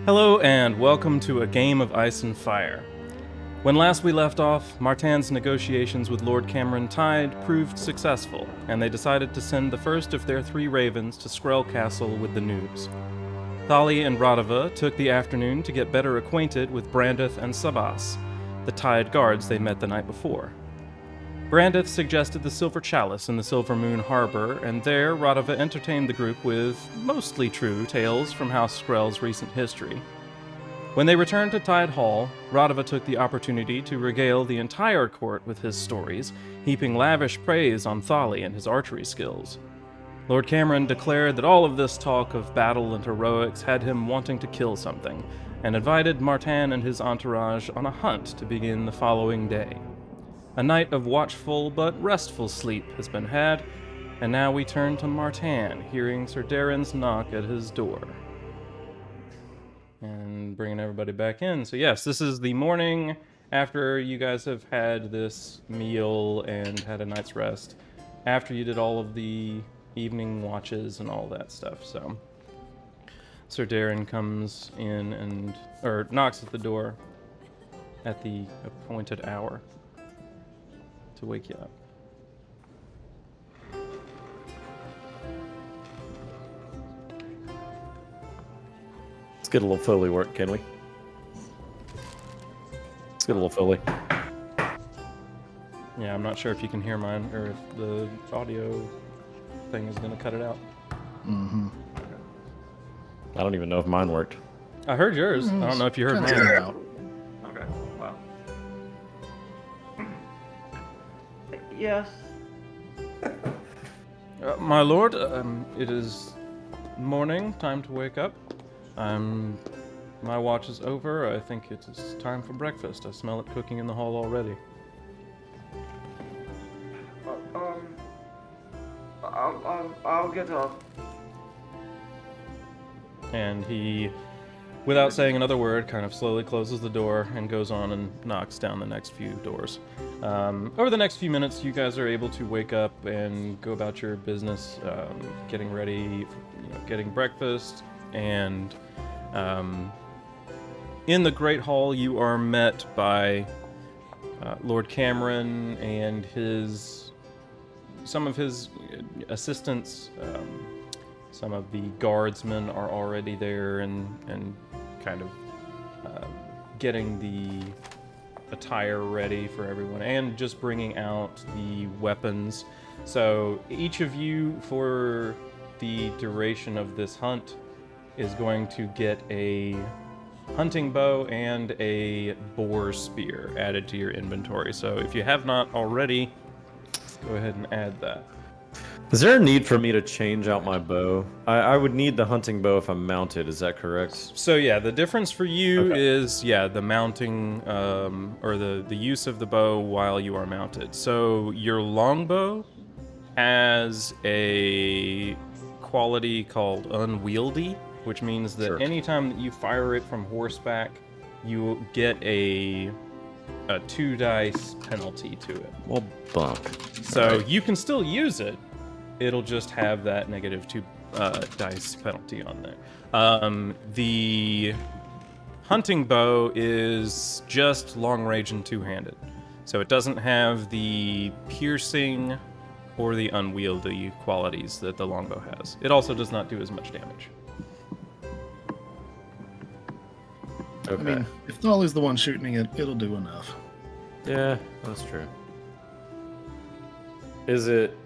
Hello and welcome to A Game of Ice and Fire. When last we left off, Martin's negotiations with Lord Camren Tide proved successful, and they decided to send the first of their 3 ravens to Skrell Castle with the news. Tholly and Raduva took the afternoon to get better acquainted with Brendeth and Sabas, the Tide guards they met the night before. Brendeth suggested the Silver Chalice in the Silver Moon Harbor, and there Raduva entertained the group with mostly true tales from House Skrell's recent history. When they returned to Tide Hall, Raduva took the opportunity to regale the entire court with his stories, heaping lavish praise on Tholly and his archery skills. Lord Camren declared that all of this talk of battle and heroics had him wanting to kill something, and invited Martin and his entourage on a hunt to begin the following day. A night of watchful but restful sleep has been had, and now we turn to Martin, hearing Sir Darren's knock at his door. And bringing everybody back in. So yes, this is the morning after you guys have had this meal and had a night's rest, after you did all of the evening watches and all that stuff. So Sir Darren comes in or knocks at the door at the appointed hour to wake you up. Let's get a little Foley work, can we? Let's get a little Foley. Yeah, I'm not sure if you can hear mine or if the audio thing is going to cut it out. Mm-hmm. I don't even know if mine worked. I heard yours. I don't know if you heard mine. Out. Okay, wow. Yes. My lord, it is morning, time to wake up. My watch is over. I think it is time for breakfast. I smell it cooking in the hall already. I'll get up. And he, without saying another word, kind of slowly closes the door and goes on and knocks down the next few doors. Over the next few minutes, you guys are able to wake up and go about your business, getting ready, getting breakfast, and in the Great Hall, you are met by Lord Camren and some of his assistants. Some of the guardsmen are already there and kind of getting the attire ready for everyone and just bringing out the weapons. So each of you, for the duration of this hunt, is going to get a hunting bow and a boar spear added to your inventory. So if you have not already, go ahead and add that. Is there a need for me to change out my bow? I would need the hunting bow if I'm mounted, is that correct? So yeah, the difference for you Okay. is, the mounting, or the use of the bow while you are mounted. So your longbow has a quality called unwieldy, which means that Sure. anytime that you fire it from horseback, you get a 2 dice penalty to it. Well, bump. So you can still use it. It'll just have that negative 2 dice penalty on there. The hunting bow is just long range and 2-handed. So it doesn't have the piercing or the unwieldy qualities that the longbow has. It also does not do as much damage. Okay. I mean, if Tholly's the one shooting it, it'll do enough. Yeah, that's true. Is it...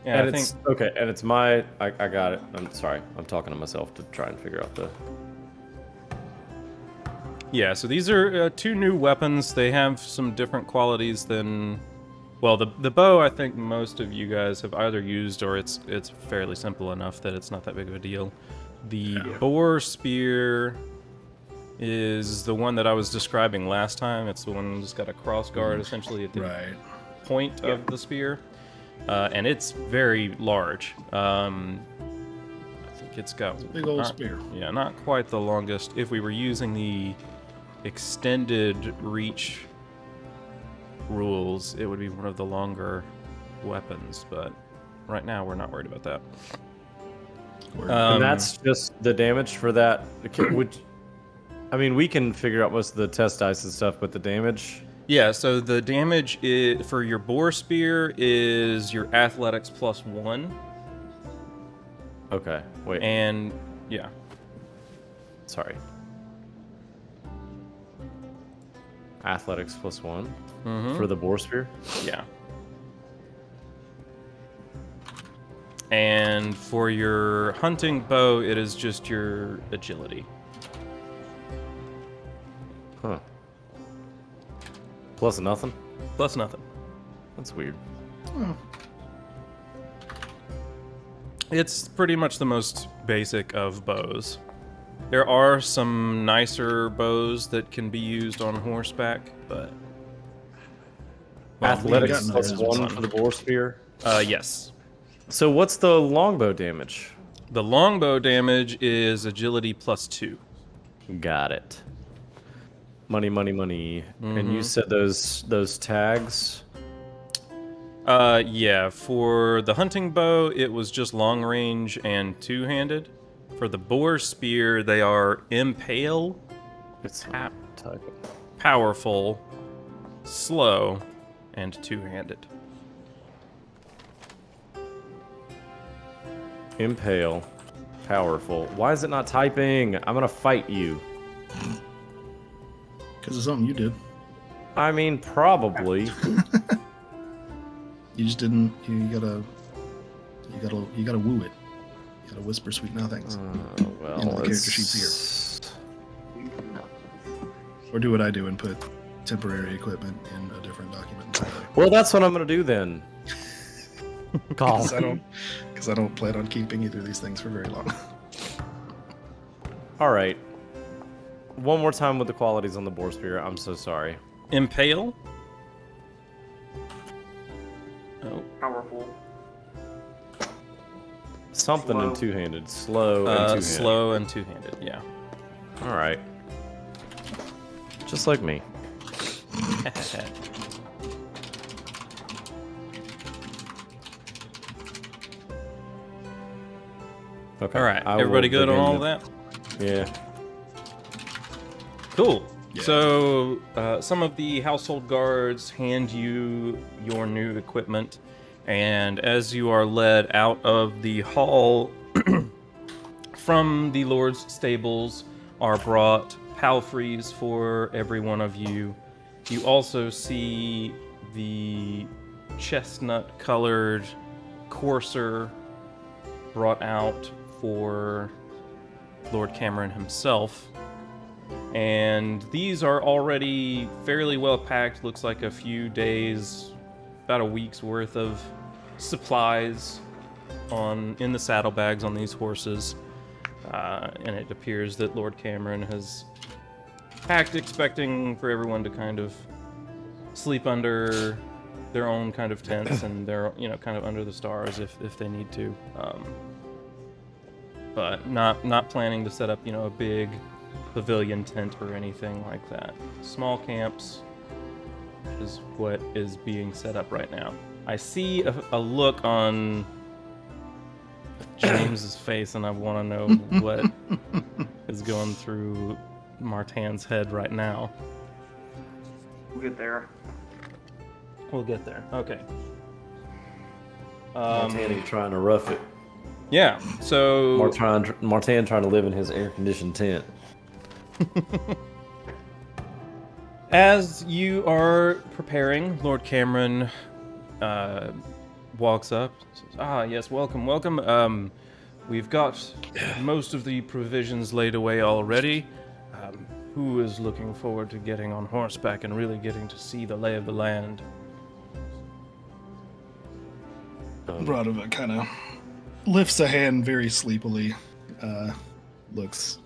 Yeah, and I it's think okay, and it's my... I got it. I'm sorry. I'm talking to myself to try and figure out the... Yeah, so these are 2 new weapons. They have some different qualities than... Well, the bow, I think most of you guys have either used, or it's fairly simple enough that it's not that big of a deal. The boar spear is the one that I was describing last time. It's the one that's got a cross guard essentially at the Right. point of the spear. And it's very large. I think it's got... Big old spear. Yeah, not quite the longest. If we were using the extended reach rules, it would be one of the longer weapons, but right now we're not worried about that. And that's just the damage for that. I mean, we can figure out most of the test dice and stuff, but the damage. Yeah, so the damage for your boar spear is your athletics +1. Okay, wait. And, yeah. Sorry. Athletics +1 for the boar spear. Yeah. And for your hunting bow, it is just your agility. Huh. Plus nothing? Plus nothing. That's weird. Oh, It's pretty much the most basic of bows. There are some nicer bows that can be used on horseback, but... Athletics we've gotten +1 those. for the boar spear. Yes. So what's the longbow damage? The longbow damage is agility +2. Got it. Money, money, money. And you said those tags? Yeah, for the hunting bow, it was just long range and two-handed. For the boar spear, they are impale, It's type. powerful, slow, and two-handed. Impale. Powerful. Why is it not typing? I'm gonna fight you. because of something you did. I mean, probably. You just didn't. You gotta woo it. You gotta whisper sweet nothings. Well, In the character sheets Or do what I do and put temporary equipment in a different document entirely. Well, that's what I'm gonna do then. Call. Because I don't plan on keeping either of these things for very long. All right. One more time with the qualities on the boar spear. I'm so sorry. Impale. Oh. Powerful. Something Slow. in two-handed. Slow and two-handed. Slow and two-handed, yeah. All right. Just like me. Okay. All right, I everybody will good on begin all the- of that? Yeah. Cool. Yeah. So, some of the household guards hand you your new equipment, and as you are led out of the hall from the Lord's stables are brought palfreys for every one of you. You also see the chestnut-colored courser brought out for Lord Camren himself. And these are already fairly well packed. Looks like a few days, about a week's worth of supplies in the saddlebags on these horses. And it appears that Lord Camren has packed, expecting for everyone to kind of sleep under their own kind of tents and their, kind of under the stars if they need to. But not planning to set up, a big pavilion tent or anything like that. Small camps is what is being set up right now. I see a look on James's face, and I want to know what is going through Martin's head right now. We'll get there. We'll get there. Okay. Martin trying to rough it. Yeah. So Martin trying to live in his air-conditioned tent. as you are preparing, Lord Camren walks up. Says, yes, welcome. We've got most of the provisions laid away already. Who is looking forward to getting on horseback and really getting to see the lay of the land? Raduva kind of lifts a hand very sleepily. Looks.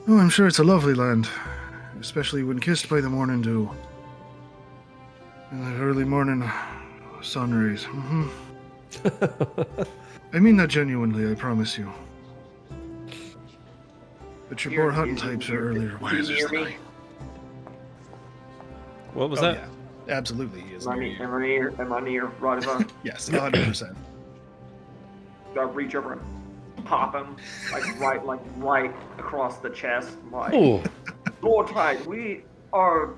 Oh, I'm sure it's a lovely land, especially when kissed by the morning dew. And the early morning sun rays. Mm-hmm. I mean that genuinely, I promise you. But your boar hunting types are earlier risers than I. What was Oh, that? yeah. Absolutely, he is. Am I near Raduva? Yes, 100%. Do I reach over him? pop him, like right across the chest. Like, Ooh. Lord Tide, we are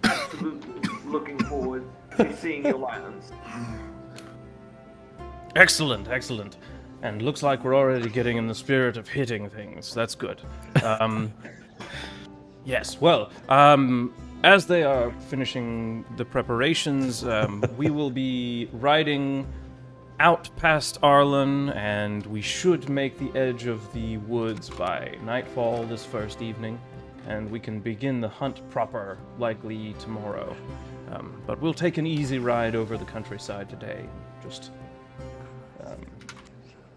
absolutely looking forward to seeing your lands. Excellent, excellent. And looks like we're already getting in the spirit of hitting things. That's good. Yes, well, as they are finishing the preparations, we will be riding out past Arlon, and we should make the edge of the woods by nightfall this first evening, and we can begin the hunt proper, likely tomorrow. But we'll take an easy ride over the countryside today, just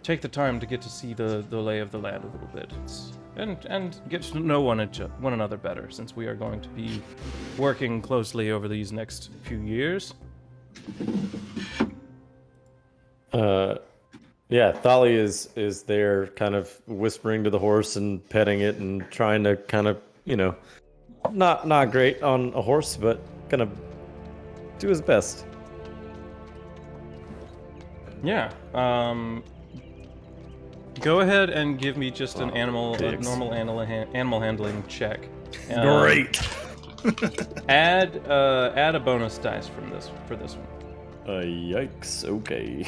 take the time to get to see the lay of the land a little bit. And get to know one another better, since we are going to be working closely over these next few years. Yeah, Tholly is there kind of whispering to the horse and petting it and trying to kind of, not great on a horse, but kind of do his best. Yeah. Go ahead and give me just a normal animal handling check. Great. Add a bonus dice for this one. Yikes. Okay.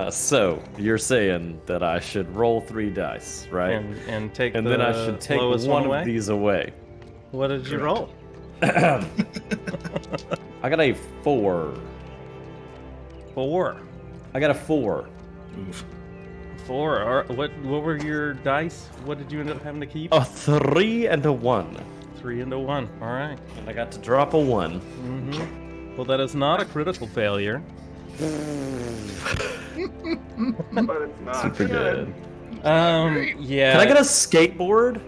So you're saying that I should roll 3 dice, right? And take and the then I should take lowest one away? of these away. What did you roll? I got a 4. 4. I got a 4. Oof. 4. What were your dice? What did you end up having to keep? A 3 and a 1. 3 and a 1. All right. And I got to drop a 1. Mm-hmm. Well, that is not a critical failure. But it's not Super good. Yeah. Can I get a skateboard?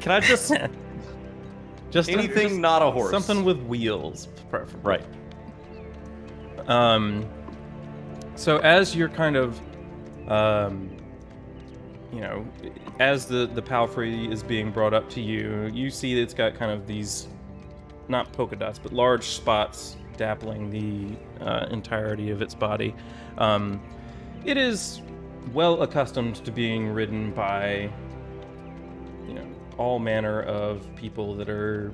Can I just just anything not a horse? Something with wheels, preferably. Right. So as you're kind of, as the palfrey is being brought up to you, you see that it's got kind of these, not polka dots, but large spots dappling the entirety of its body. It is well accustomed to being ridden by, all manner of people that are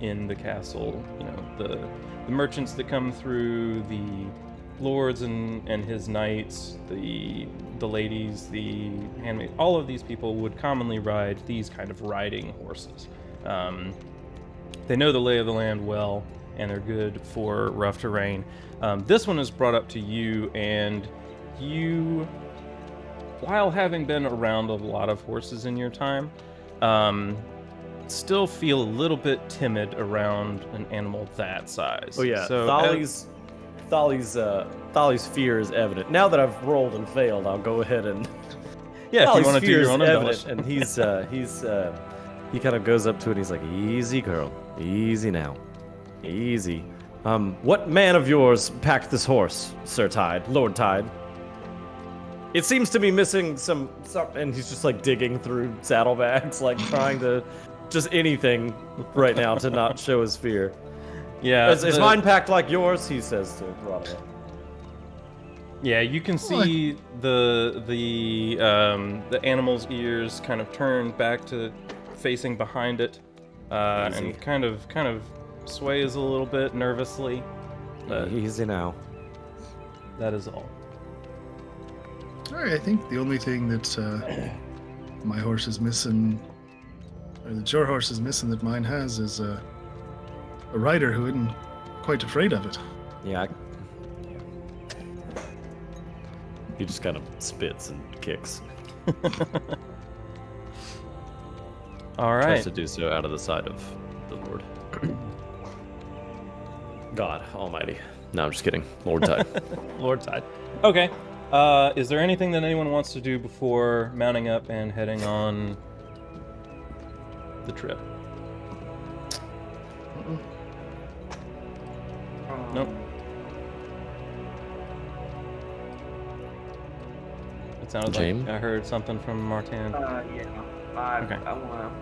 in the castle. The merchants that come through, the lords and his knights, the ladies, the handmaids. All of these people would commonly ride these kind of riding horses. They know the lay of the land well, and they're good for rough terrain. This one is brought up to you, and you, while having been around a lot of horses in your time, still feel a little bit timid around an animal that size. Oh yeah, So Tholly's fear is evident. Now that I've rolled and failed, I'll go ahead and. yeah, if you Tholly's want to do fear your is own evident, embellish. and he kind of goes up to it. And he's like, "Easy, girl, easy now, easy." What man of yours packed this horse, Sir Tide, Lord Tide? It seems to be missing some, and he's just like digging through saddlebags, like trying to, just anything right now to not show his fear. Yeah, Is mine packed like yours? He says to Raduva. Yeah, you can see the animal's ears kind of turn back to facing behind it, and kind of sways a little bit nervously. But Easy now. that is all. Sorry, I think the only thing that my horse is missing, or that your horse is missing that mine has, is a rider who isn't quite afraid of it. Yeah. He just kind of spits and kicks. All Tries right. to do so out of the side of the Lord. God Almighty. No, I'm just kidding. Lord Tide. Lord Tide. Okay. Is there anything that anyone wants to do before mounting up and heading on the trip? Nope. It sounded James? like I heard something from Martin. Yeah. I wanna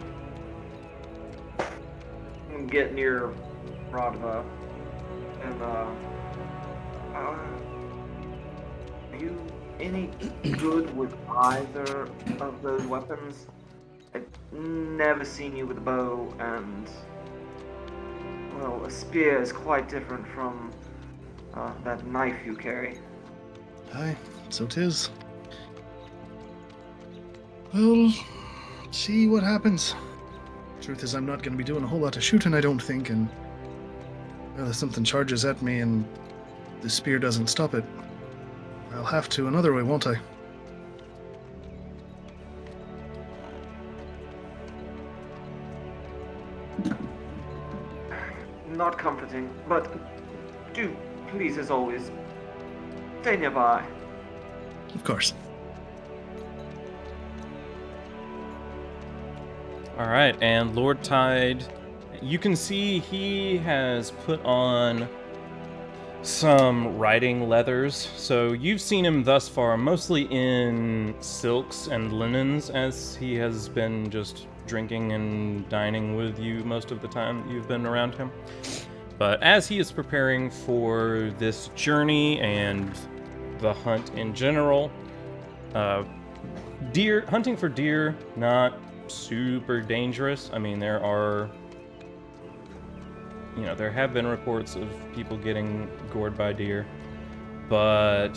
get near Raduva and Are you any good with either of those weapons? I've never seen you with a bow, and well, a spear is quite different from that knife you carry. Aye, so 'tis. Well, see what happens. Truth is, I'm not going to be doing a whole lot of shooting, I don't think, and well, if something charges at me and the spear doesn't stop it, I'll have to another way, won't I? Not comforting, but do please, as always, stay nearby. Of course. All right, and Lord Tide, you can see he has put on some riding leathers. So you've seen him thus far mostly in silks and linens, as he has been just drinking and dining with you most of the time that you've been around him. But as he is preparing for this journey and the hunt in general, hunting for deer, not super dangerous. I mean, there have been reports of people getting gored by deer, but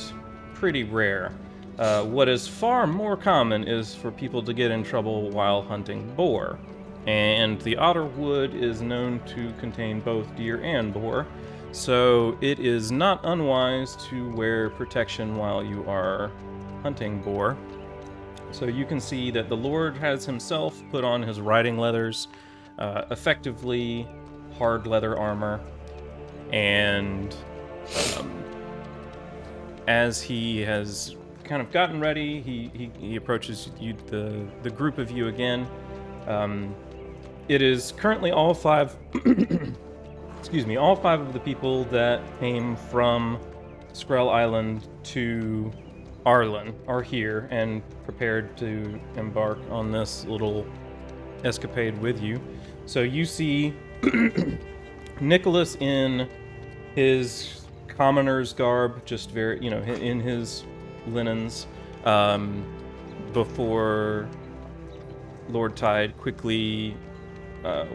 pretty rare. What is far more common is for people to get in trouble while hunting boar. And the Otter Wood is known to contain both deer and boar, so it is not unwise to wear protection while you are hunting boar. So you can see that the Lord has himself put on his riding leathers, effectively hard leather armor, and as he has kind of gotten ready, he approaches you, the group of you again. It is currently all five of the people that came from Skrell Island to Arlon are here and prepared to embark on this little escapade with you. So you see Nicholas in his commoner's garb, just very, in his linens, before Lord Tide quickly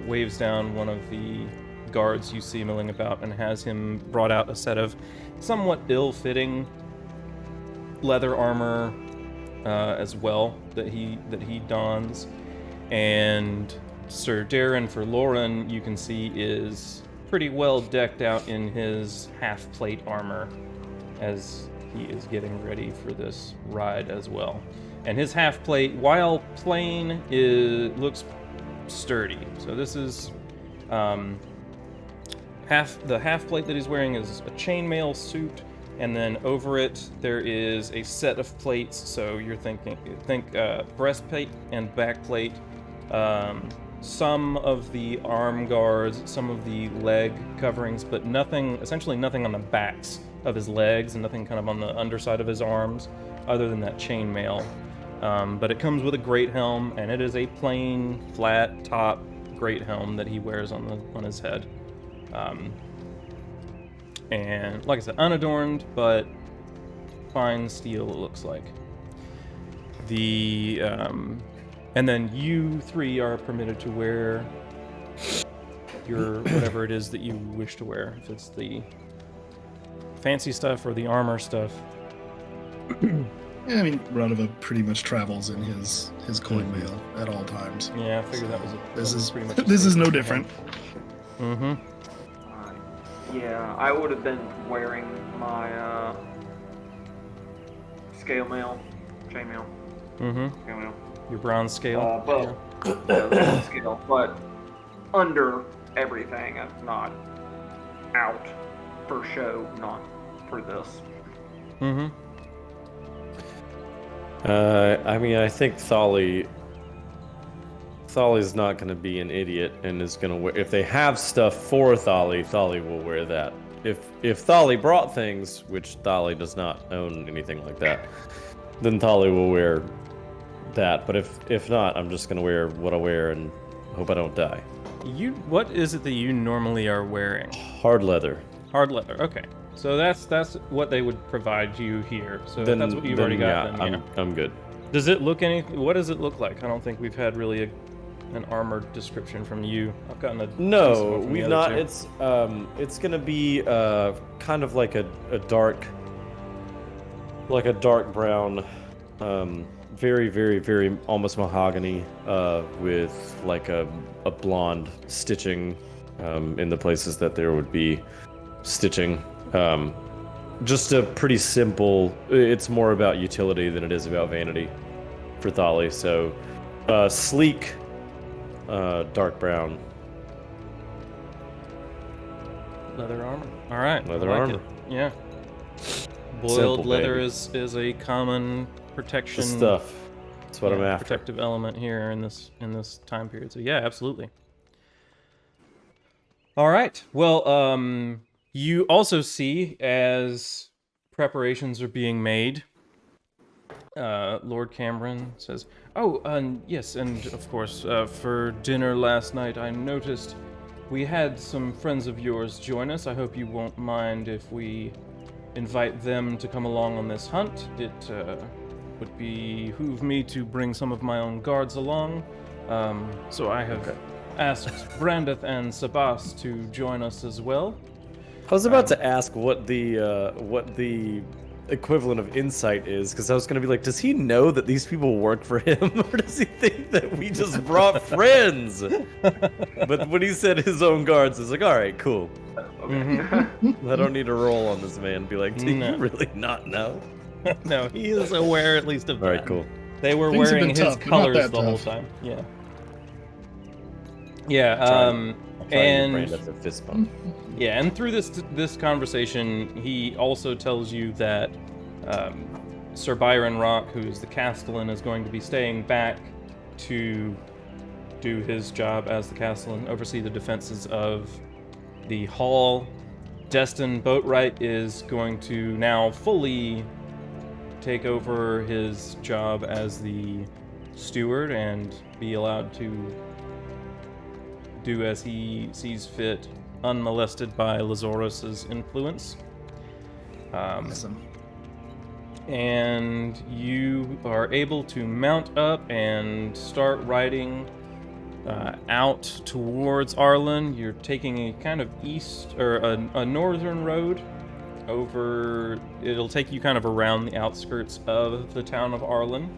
waves down one of the guards you see milling about and has him brought out a set of somewhat ill-fitting leather armor as well that he dons. And Sir Darren for Lauren, you can see, is pretty well decked out in his half-plate armor as he is getting ready for this ride as well. And his half-plate, while plain, looks sturdy. So this is the half-plate that he's wearing is a chainmail suit, and then over it there is a set of plates. So you're think breastplate and backplate, some of the arm guards, some of the leg coverings, but essentially nothing on the backs of his legs, and nothing kind of on the underside of his arms, other than that chainmail. But it comes with a great helm, and it is a plain, flat top great helm that he wears on his head. And like I said, unadorned, but fine steel, it looks like. And then you three are permitted to wear your whatever it is that you wish to wear. If it's the fancy stuff or the armor stuff. Yeah, I mean, Raduva pretty much travels in his coin mail at all times. Yeah, I figured that was pretty much this is no different. Mm-hmm. Yeah, I would have been wearing my scale mail, chainmail. Mm-hmm. Scale mail. Your bronze scale. Scale, but under everything, and not out for show, not for this. Mm-hmm. I mean, I think Tholly's not going to be an idiot and is going to wear. If they have stuff for Tholly will wear that. If Tholly brought things, which Tholly does not own anything like that, then Tholly will wear that. But if not, I'm just going to wear what I wear and hope I don't die. What is it that you normally are wearing? Hard leather. Hard leather. Okay. So that's what they would provide you here. So if that's what you've already got. Yeah, Then I'm good. Does it look what does it look like? I don't think we've had really an armored description from you. I've gotten a decent No, one from we've the not. other two. It's gonna be kind of like a dark, brown, very, very, very almost mahogany, with like a blonde stitching in the places that there would be stitching. Just a pretty simple. It's more about utility than it is about vanity for Tholly. So sleek, dark brown. Leather armor. All right. Leather I like armor. It. Yeah. Boiled Simple, leather baby. is a common protection. The stuff. That's what I'm after. Protective element here in this time period. So yeah, absolutely. All right. Well, you also see as preparations are being made. Lord Camren says, "Oh, yes, and of course, for dinner last night, I noticed we had some friends of yours join us. I hope you won't mind if we invite them to come along on this hunt. It would behoove me to bring some of my own guards along. So I have asked Brendeth and Sabas to join us as well." I was about to ask what the equivalent of insight is, because I was going to be like, does he know that these people work for him, or does he think that we just brought friends? But when he said his own guards, I was like, all right, cool. Mm-hmm. I don't need to roll on this man. Be like, do No. you really not know? No, he is aware at least of that. All right, cool. They were Things have wearing been his tough, but not colors that the whole tough. time. Yeah. Yeah. I'll try And to give Brandeth a fist bump. yeah, and through this conversation, he also tells you that Sir Byron Rock, who is the Castellan, is going to be staying back to do his job as the Castellan, oversee the defenses of the hall. Destin Boatwright is going to now fully take over his job as the steward and be allowed to do as he sees fit, unmolested by Lazarus's influence. Awesome. And you are able to mount up and start riding out towards Arlon. You're taking a kind of east or a northern road over. It'll take you kind of around the outskirts of the town of Arlon.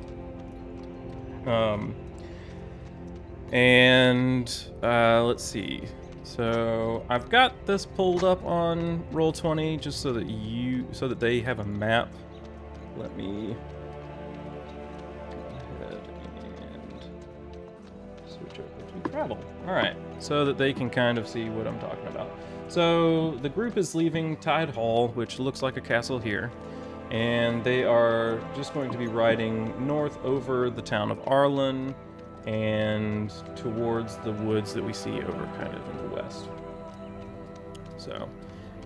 Let's see. So I've got this pulled up on Roll20 just so that they have a map. Let me go ahead and switch over to travel. All right, so that they can kind of see what I'm talking about. So the group is leaving Tide Hall, which looks like a castle here, and they are just going to be riding north over the town of Arlon and towards the woods that we see over kind of in the west. So,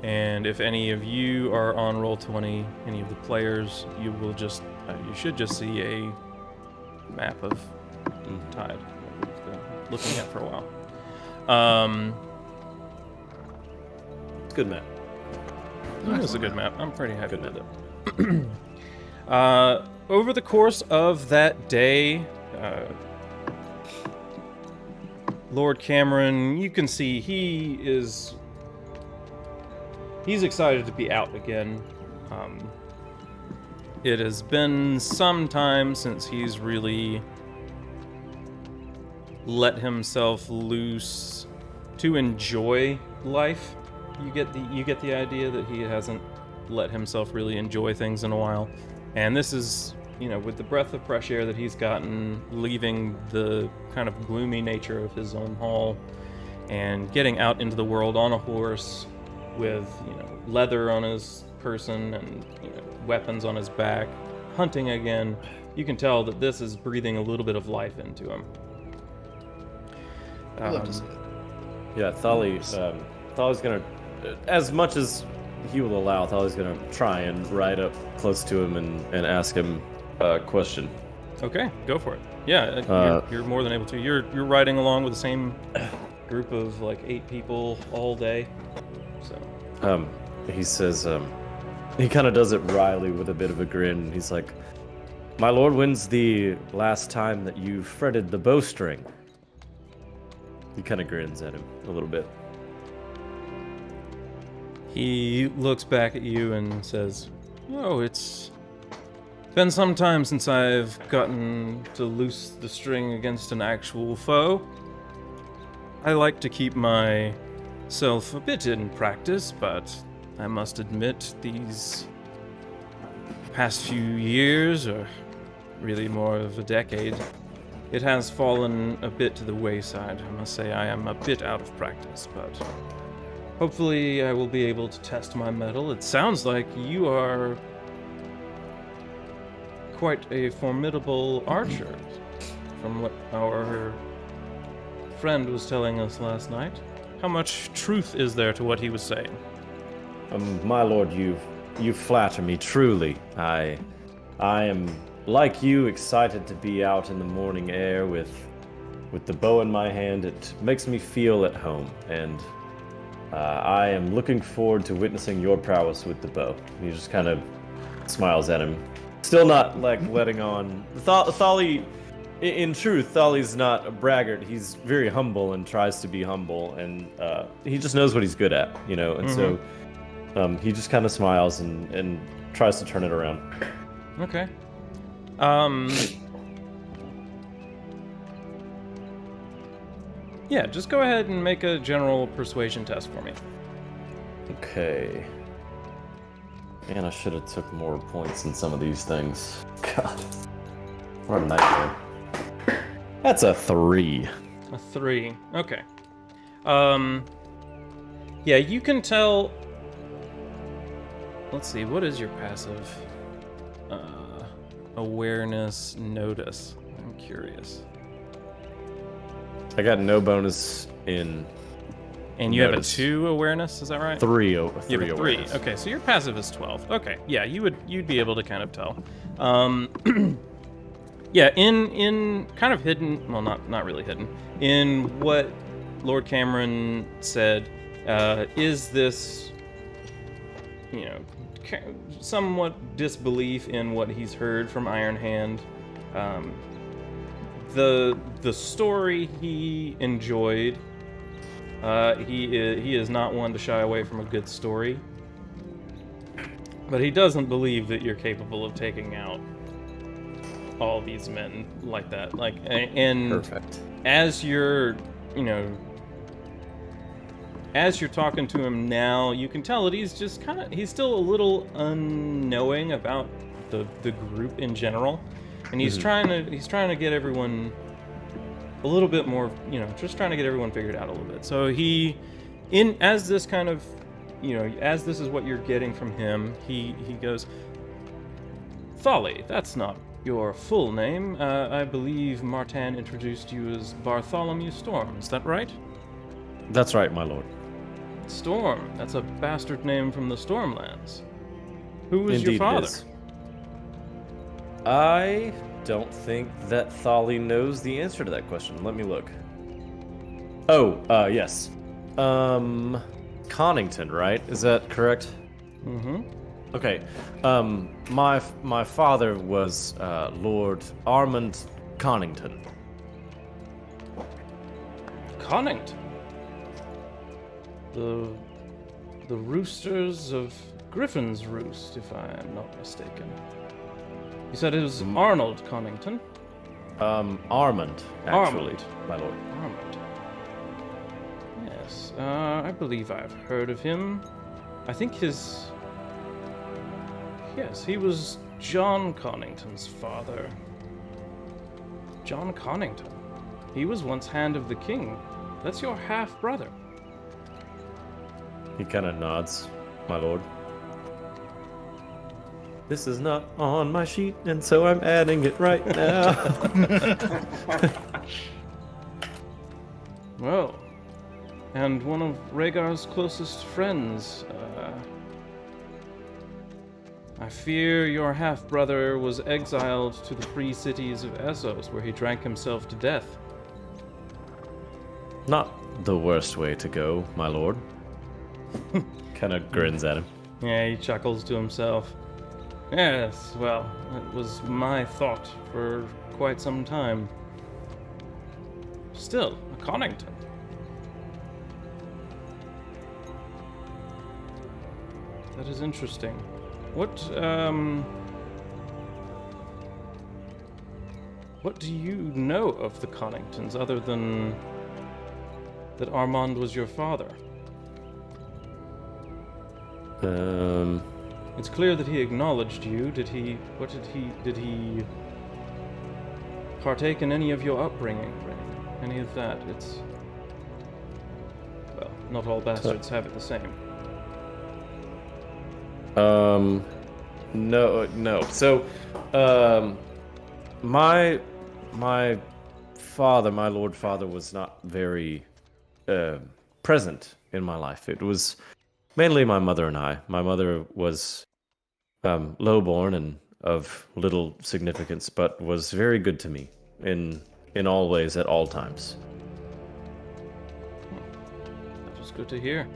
and if any of you are on Roll20, any of the players, you will just you should just see a map of Tide that we've been looking at for a while. Good map. It was a good map. I'm pretty happy with it. Over the course of that day, Lord Camren, you can see he's excited to be out again. It has been some time since he's really let himself loose to enjoy life. You get the idea that he hasn't let himself really enjoy things in a while. And this is, with the breath of fresh air that he's gotten, leaving the kind of gloomy nature of his own hall and getting out into the world on a horse with, leather on his person and, weapons on his back, hunting again. You can tell that this is breathing a little bit of life into him. I love to see it. Yeah, Tholly's gonna, as much as he will allow, Tholly's gonna try and ride up close to him and ask him a question. Okay, go for it. Yeah, you're more than able to. You're riding along with the same group of like 8 people all day. So. he says, he kind of does it wryly with a bit of a grin. He's like, "My lord, when's the last time that you fretted the bowstring?" He kind of grins at him a little bit. He looks back at you and says, "Oh, it's been some time since I've gotten to loose the string against an actual foe. I like to keep myself a bit in practice, but I must admit these past few years, or really more of a decade, it has fallen a bit to the wayside. I must say I am a bit out of practice, but hopefully I will be able to test my mettle. It sounds like you are quite a formidable archer, from what our friend was telling us last night. How much truth is there to what he was saying?" My lord, you flatter me truly. I am, like you, excited to be out in the morning air with the bow in my hand. It makes me feel at home, and I am looking forward to witnessing your prowess with the bow. He just kind of smiles at him, still not like letting on. Tholly, in truth, Tholly's not a braggart. He's very humble and tries to be humble, and he just knows what he's good at, you know. And so he just kind of smiles and tries to turn it around. Okay. Yeah, just go ahead and make a general persuasion test for me. Okay. Man, I should have took more points in some of these things. God. What a nightmare. That's a 3. A 3. Okay. Yeah, you can tell. Let's see, what is your passive? Awareness notice. I'm curious. I got no bonus in. And you notice. have a 2 awareness, is that right? 3 You have a 3. awareness. Okay, so your passive is 12. Okay, yeah, you'd be able to kind of tell. Yeah, in kind of hidden, well, not really hidden, in what Lord Camren said, is this, you know, somewhat disbelief in what he's heard from Iron Hand. The story he enjoyed. He is not one to shy away from a good story, but he doesn't believe that you're capable of taking out all these men like that. Like, and Perfect. as you're, you know, as you're talking to him now, you can tell that he's just he's still a little unknowing about the group in general, and he's trying to get everyone a little bit more, you know, just trying to get everyone figured out a little bit. So as this kind of, you know, as this is what you're getting from him, he goes, "Tholly, that's not your full name. I believe Martan introduced you as Bartholomew Storm. Is that right?" That's right, my lord. Storm. That's a bastard name from the Stormlands. Who was Indeed your father? it is. I don't think that Tholly knows the answer to that question. Let me look. Oh, yes. Connington, right? Is that correct? Mm-hmm. Okay. My father was Lord Armand Connington. Connington. The roosters of Griffin's Roost, if I am not mistaken. You said it was Arnold Connington? Armand, actually, Armand. my lord. Armand. Yes, I believe I've heard of him. I think yes, he was John Connington's father. John Connington. He was once Hand of the King. That's your half-brother. He kind of nods, my lord. This is not on my sheet, and so I'm adding it right now. Well, and one of Rhaegar's closest friends. I fear your half-brother was exiled to the free cities of Essos, where he drank himself to death. Not the worst way to go, my lord. Kind of grins at him. Yeah, he chuckles to himself. Yes, well, it was my thought for quite some time. Still, a Connington. That is interesting. What do you know of the Conningtons other than that Armand was your father? It's clear that he acknowledged you. Did he partake in any of your upbringing, Ray? Any of that? It's... Well, not all bastards have it the same. No. So, my father, my Lord Father, was not very present in my life. It was mainly my mother and I. My mother was lowborn and of little significance, but was very good to me in all ways at all times. That is good to hear.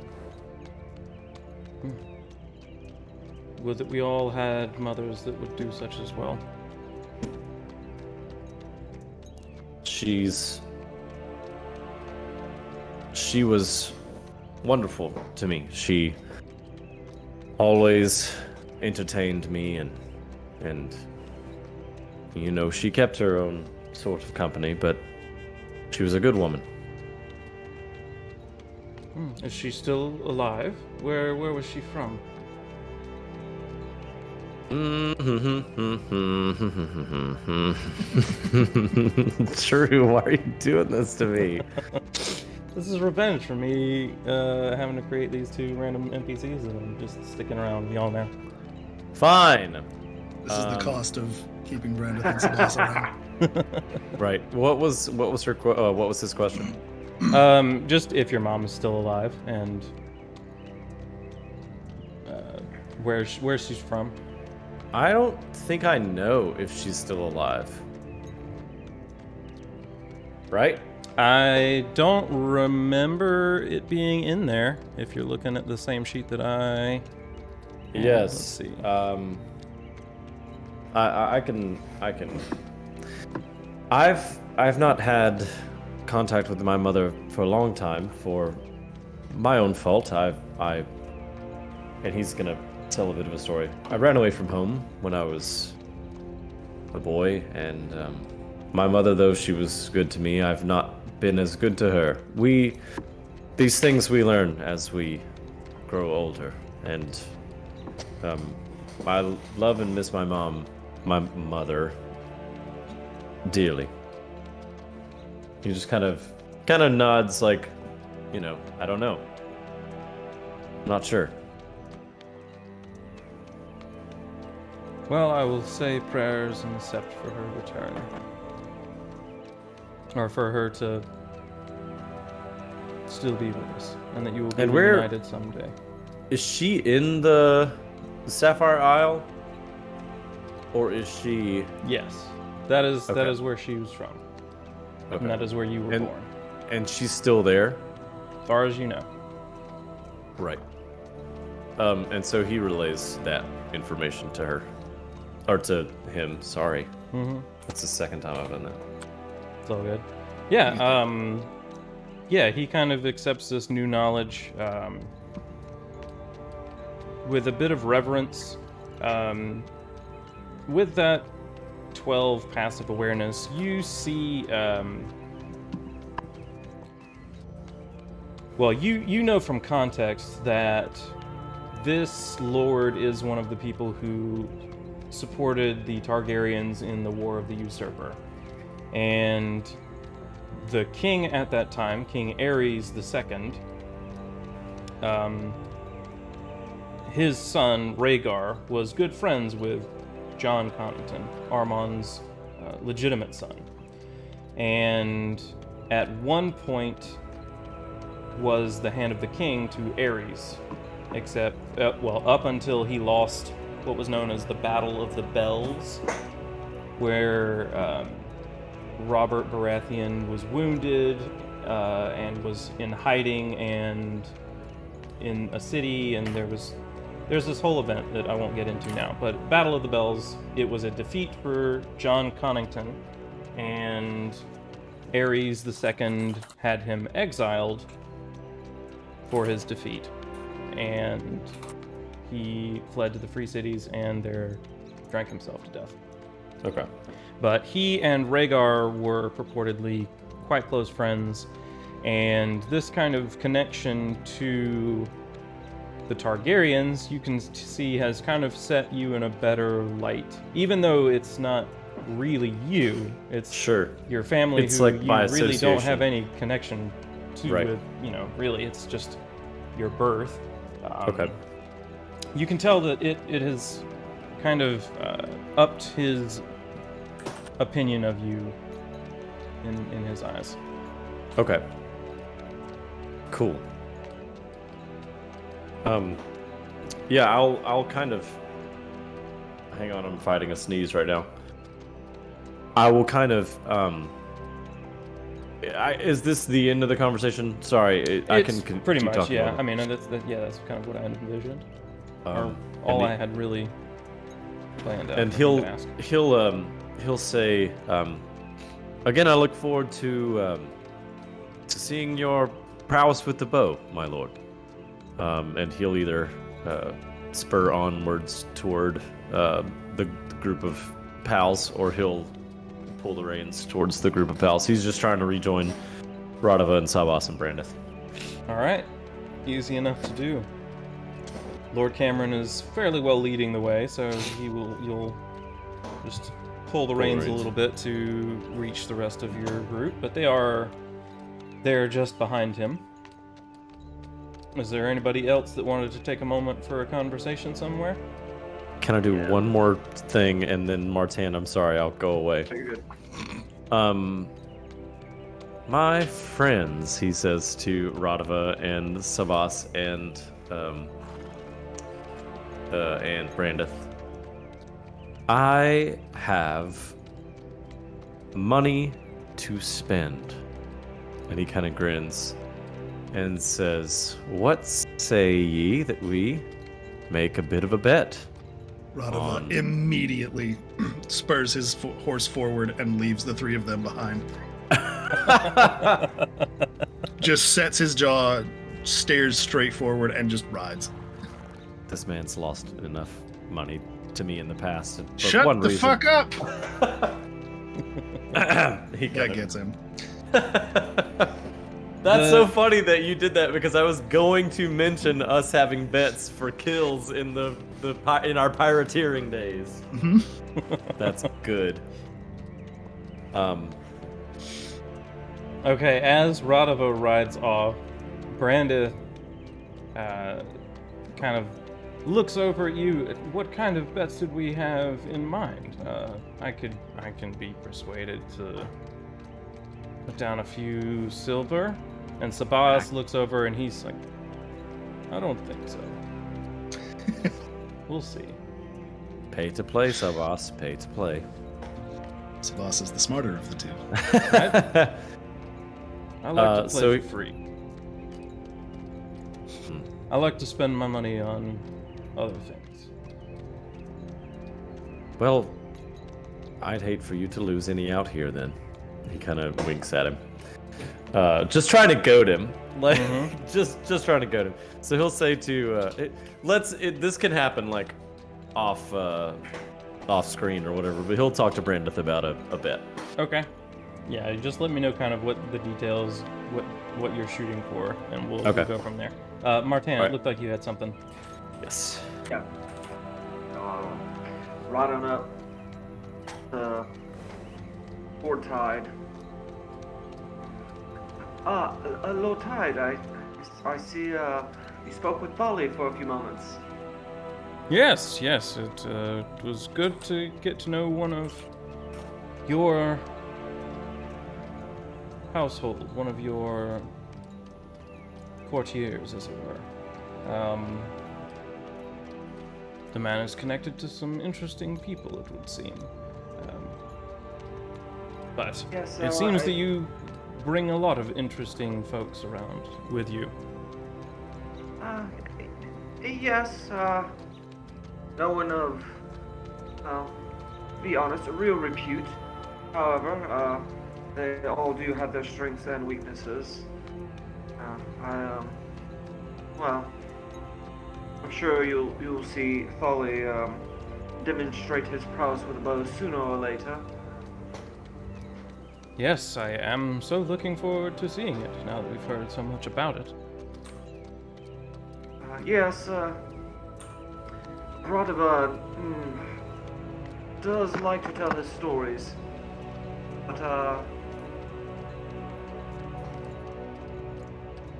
Would that we all had mothers that would do such as well. She was wonderful to me. She always entertained me and you know, she kept her own sort of company, but she was a good woman. Is she still alive? Where was she from? True, why are you doing this to me? This is revenge for me having to create these two random NPCs and I'm just sticking around with y'all now. Fine. This is the cost of keeping Brendeth and Sabas around. Right. What was his question? Just if your mom is still alive and where she's from. I don't think I know if she's still alive. Right? I don't remember it being in there. If you're looking at the same sheet that I. Yes. Let's see. I can. I've not had contact with my mother for a long time for my own fault. And he's gonna tell a bit of a story. I ran away from home when I was a boy, and my mother, though she was good to me, I've not been as good to her. These things we learn as we grow older, and I love and miss my mother, dearly. He just kind of nods like, you know, I don't know. I'm not sure. Well, I will say prayers and accept for her return. Or for her to still be with us. And that you will be reunited someday. Is she in the Sapphire Isle? Or is she... Yes. That is where she was from. Okay. And that is where you were born. And she's still there? As far as you know. Right. And so he relays that information to her. Or to him, sorry. Mm-hmm. That's the second time I've done that. It's all good. Yeah, yeah, he kind of accepts this new knowledge with a bit of reverence. With that 12 passive awareness, you see... well, you know from context that this lord is one of the people who supported the Targaryens in the War of the Usurper. And the king at that time, King Aerys II, his son, Rhaegar, was good friends with Jon Connington, Armand's legitimate son. And at one point was the hand of the king to Aerys, except, well, up until he lost what was known as the Battle of the Bells, where Robert Baratheon was wounded and was in hiding and in a city, and there was there's this whole event that I won't get into now, but Battle of the Bells, it was a defeat for John Connington, and Ares II had him exiled for his defeat, and he fled to the Free Cities and there drank himself to death. Okay. But he and Rhaegar were purportedly quite close friends, and this kind of connection to the Targaryens, you can see, has kind of set you in a better light. Even though it's not really you, it's Sure. your family It's who like you by really don't have association. any connection to. Right. With, really, it's just your birth. Okay. You can tell that it has kind of upped his opinion of you in his eyes. Okay. Cool. Yeah, I'll kind of hang on. I'm fighting a sneeze right now. I will kind of is this the end of the conversation? Sorry, I It's can pretty keep much, talking yeah. about it. I mean, that's kind of what I envisioned, or And all I had really planned out. and for him to ask. he'll say again, I look forward to seeing your prowess with the bow, my lord. And he'll either spur onwards toward the group of pals, or he'll pull the reins towards the group of pals. He's just trying to rejoin Raduva and Sabas and Brendeth. All right, easy enough to do. Lord Camren is fairly well leading the way, so you'll just pull the reins a little bit to reach the rest of your group, but they're just behind him. Is there anybody else that wanted to take a moment for a conversation somewhere? Can I do one more thing, and then Martin, I'm sorry, I'll go away. Very good. My friends, he says to Raduva and Sabas and Brendeth, I have money to spend. And he kind of grins and says, what say ye that we make a bit of a bet? Raduva immediately spurs his horse forward and leaves the three of them behind. Just sets his jaw, stares straight forward, and just rides. This man's lost enough money to me in the past. For Shut one the reason. fuck up! He That gets him. That's so funny that you did that, because I was going to mention us having bets for kills in in our pirateering days. Mhm. That's good. Okay, as Raduva rides off, Brendeth kind of looks over at you. What kind of bets did we have in mind? I can be persuaded to put down a few silver. And Sabas looks over and he's like, I don't think so. We'll see. Pay to play, Sabas. Pay to play. Sabas is the smarter of the two. I like to play so- for free. I like to spend my money on other things. Well, I'd hate for you to lose any out here then. He kind of winks at him. Just trying to goad him. Like, just trying to goad him. So he'll say to, this can happen like off screen or whatever, but he'll talk to Brendeth about a bet. Okay. Yeah, just let me know kind of what the details, what you're shooting for, and we'll go from there. Martin, All right. it looked like you had something. Yes. Yeah. Right on up the Lord Tide. Lord Tide, I see you spoke with Tholly for a few moments. Yes, it was good to get to know one of your household, one of your courtiers, as it were. The man is connected to some interesting people, it would seem. But Yes, it seems that you bring a lot of interesting folks around with you. Yes, no one of, be honest, a real repute. However, they all do have their strengths and weaknesses. Well, I'm sure you'll see Tholly demonstrate his prowess with a bow sooner or later. Yes, I am so looking forward to seeing it now that we've heard so much about it. Yes, Raduva does like to tell his stories, but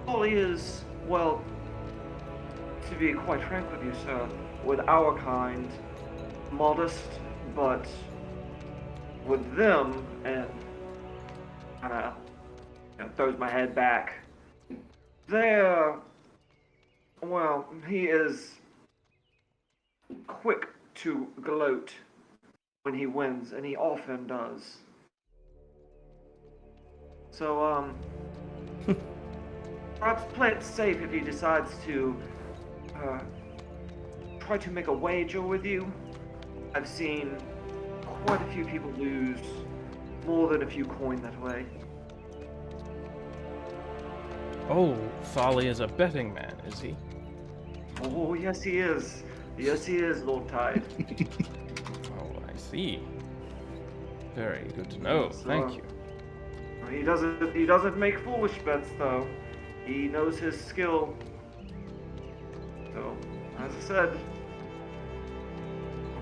Tholly is, well, to be quite frank with you, sir, with our kind, modest, but with them, and throws my head back. They're, well, he is quick to gloat when he wins, and he often does. So, perhaps play it safe if he decides to try to make a wager with you. I've seen quite a few people lose more than a few coin that way. Oh, Tholly is a betting man, is he? Oh, yes he is. Yes he is, Lord Tide. Oh, I see. Very good to know. Thank you. He doesn't make foolish bets though. He knows his skill. So, as I said,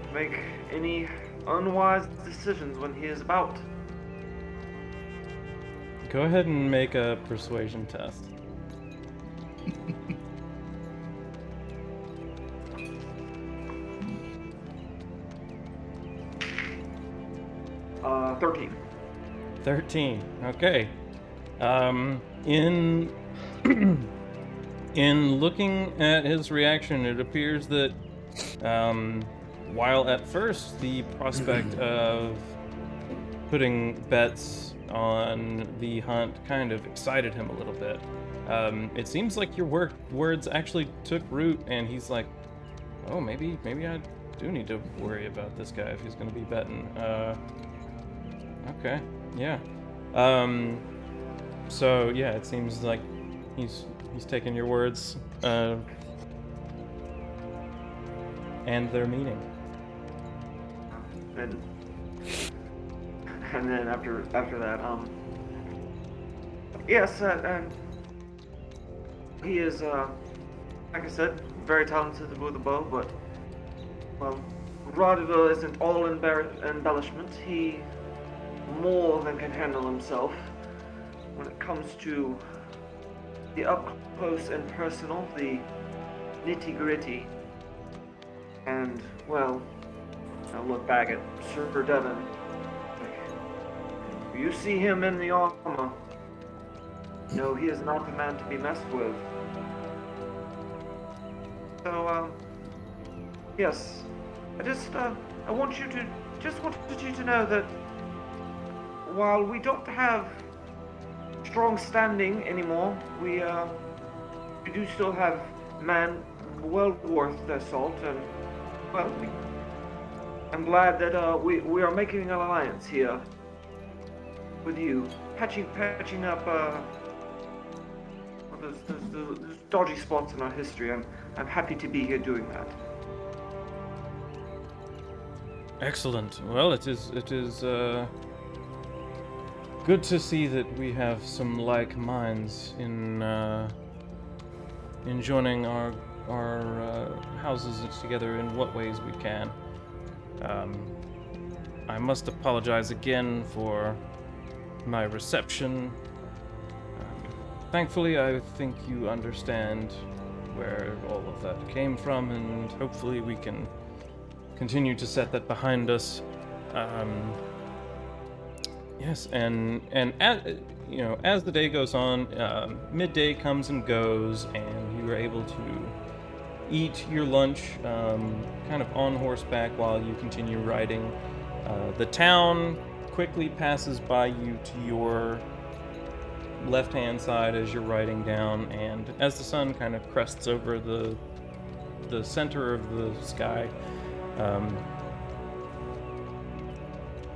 don't make any unwise decisions when he is about. Go ahead and make a persuasion test. 13. 13. Okay. In in looking at his reaction, it appears that while at first the prospect of putting bets on the hunt kind of excited him a little bit, it seems like your words actually took root, and he's like, oh, maybe I do need to worry about this guy if he's going to be betting. Okay, yeah. So yeah, it seems like he's taken your words and their meaning. And then after that, yes, and he is, like I said, very talented with the bow, but, well, Raduva isn't all embellishment. He more than can handle himself when it comes to the up close and personal, the nitty gritty. And, well, I look back at Sir Devon. You see him in the armor. No, he is not the man to be messed with. So, yes, I wanted you to know that while we don't have strong standing anymore, we do still have men well worth their salt, and, well, I'm glad that we are making an alliance here with you, patching up those dodgy spots in our history. I'm happy to be here doing that. Excellent. Well, it is good to see that we have some like minds in joining our houses together in what ways we can. I must apologize again for my reception. Thankfully, I think you understand where all of that came from, and hopefully we can continue to set that behind us. Yes, and as the day goes on, midday comes and goes, and you are able to eat your lunch kind of on horseback while you continue riding. The town quickly passes by you to your left-hand side as you're riding down, and as the sun kind of crests over the the center of the sky,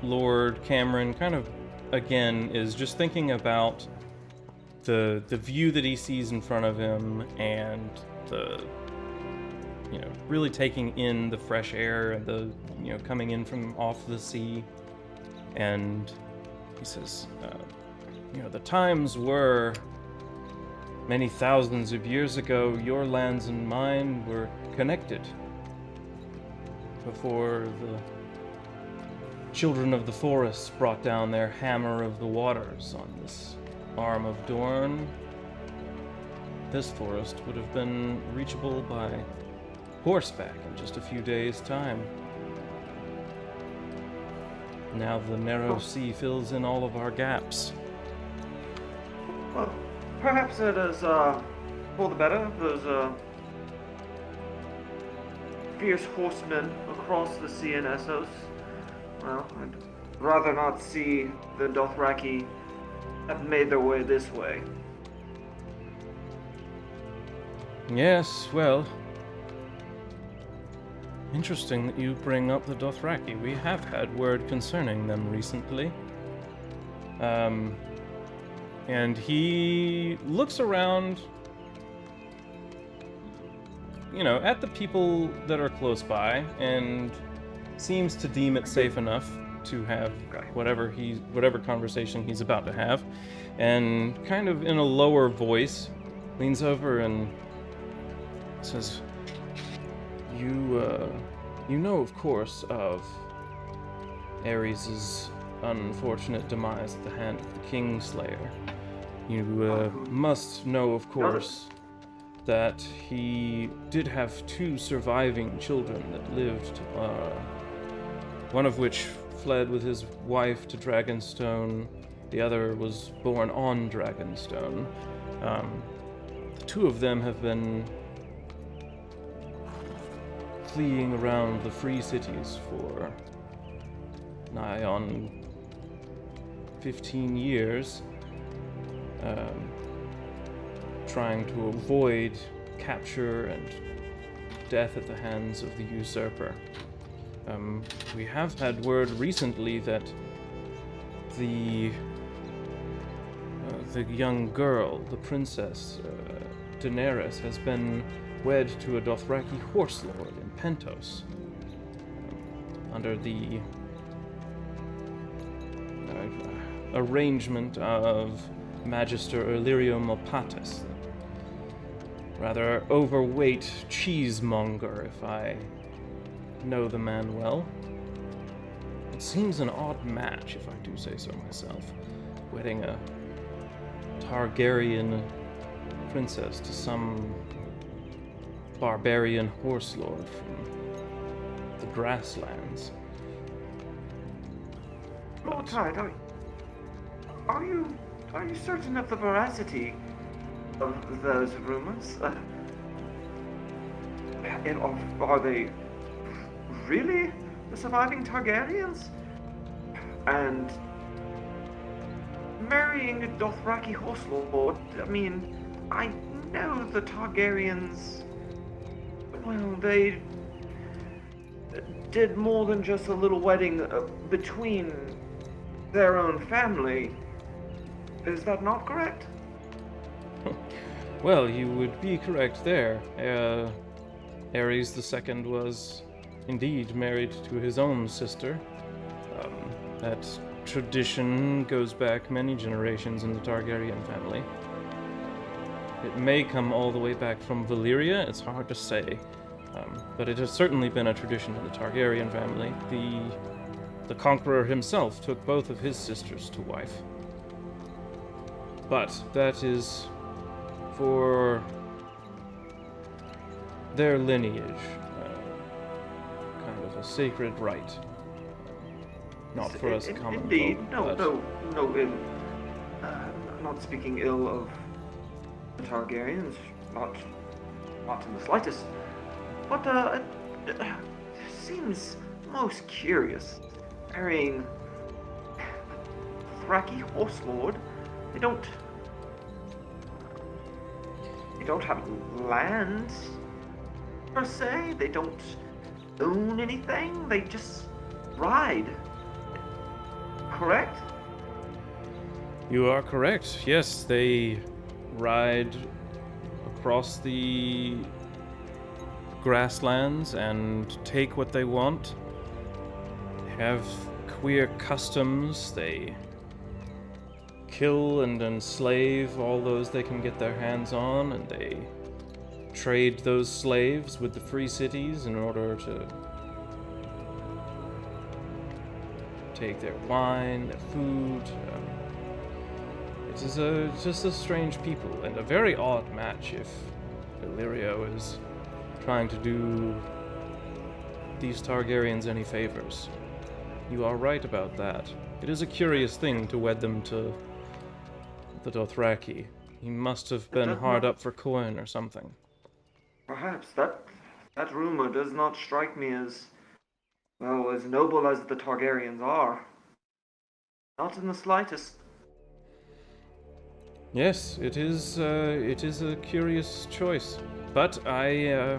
Lord Camren kind of, again, is just thinking about the view that he sees in front of him and the, really taking in the fresh air and the, coming in from off the sea. And he says, the times were many thousands of years ago, your lands and mine were connected before the children of the forest brought down their hammer of the waters on this arm of Dorne. This forest would have been reachable by horseback in just a few days' time. Now the narrow sea fills in all of our gaps. Well, perhaps it is for the better. There's fierce horsemen across the sea in Essos. Well, I'd rather not see the Dothraki have made their way this way. Yes, well, interesting that you bring up the Dothraki. We have had word concerning them recently. And he looks around, at the people that are close by and seems to deem it safe enough to have whatever conversation he's about to have, and kind of in a lower voice leans over and says, You know, of course, of Aerys' unfortunate demise at the hand of the Kingslayer. You must know, of course, that he did have 2 surviving children that lived, one of which fled with his wife to Dragonstone, the other was born on Dragonstone. The 2 of them have been fleeing around the free cities for nigh on 15 years, trying to avoid capture and death at the hands of the usurper. We have had word recently that the young girl, the princess Daenerys, has been wed to a Dothraki horse lord in Pentos, under the arrangement of Magister Illyrio Mopatis, rather overweight cheesemonger, if I know the man well. It seems an odd match, if I do say so myself, wedding a Targaryen princess to some barbarian horse lord from the grasslands. Lord Tide, are you certain of the veracity of those rumors? Are they really the surviving Targaryens? And marrying a Dothraki horse lord, I know the Targaryens, well, they did more than just a little wedding between their own family. Is that not correct? Well, you would be correct there. Aerys II was indeed married to his own sister. That tradition goes back many generations in the Targaryen family. It may come all the way back from Valyria, it's hard to say. But it has certainly been a tradition in the Targaryen family. The Conqueror himself took both of his sisters to wife. But that is for their lineage, kind of a sacred rite. Not for us common Indeed, folk, no ill. Not speaking ill of the Targaryens, not in the slightest. But it seems most curious. Marrying Dothraki horse lord, they don't have land per se. They don't own anything. They just ride. Correct? You are correct. Yes, they ride across the grasslands and take what they want. Have queer customs. They kill and enslave all those they can get their hands on, and they trade those slaves with the free cities in order to take their wine, their food. It is just a strange people, and a very odd match if Illyrio is trying to do these Targaryens any favors. You are right about that. It is a curious thing to wed them to the Dothraki. He must have been hard up for coin or something. Perhaps that rumor does not strike me as, well, as noble as the Targaryens are. Not in the slightest. Yes, it is a curious choice, but I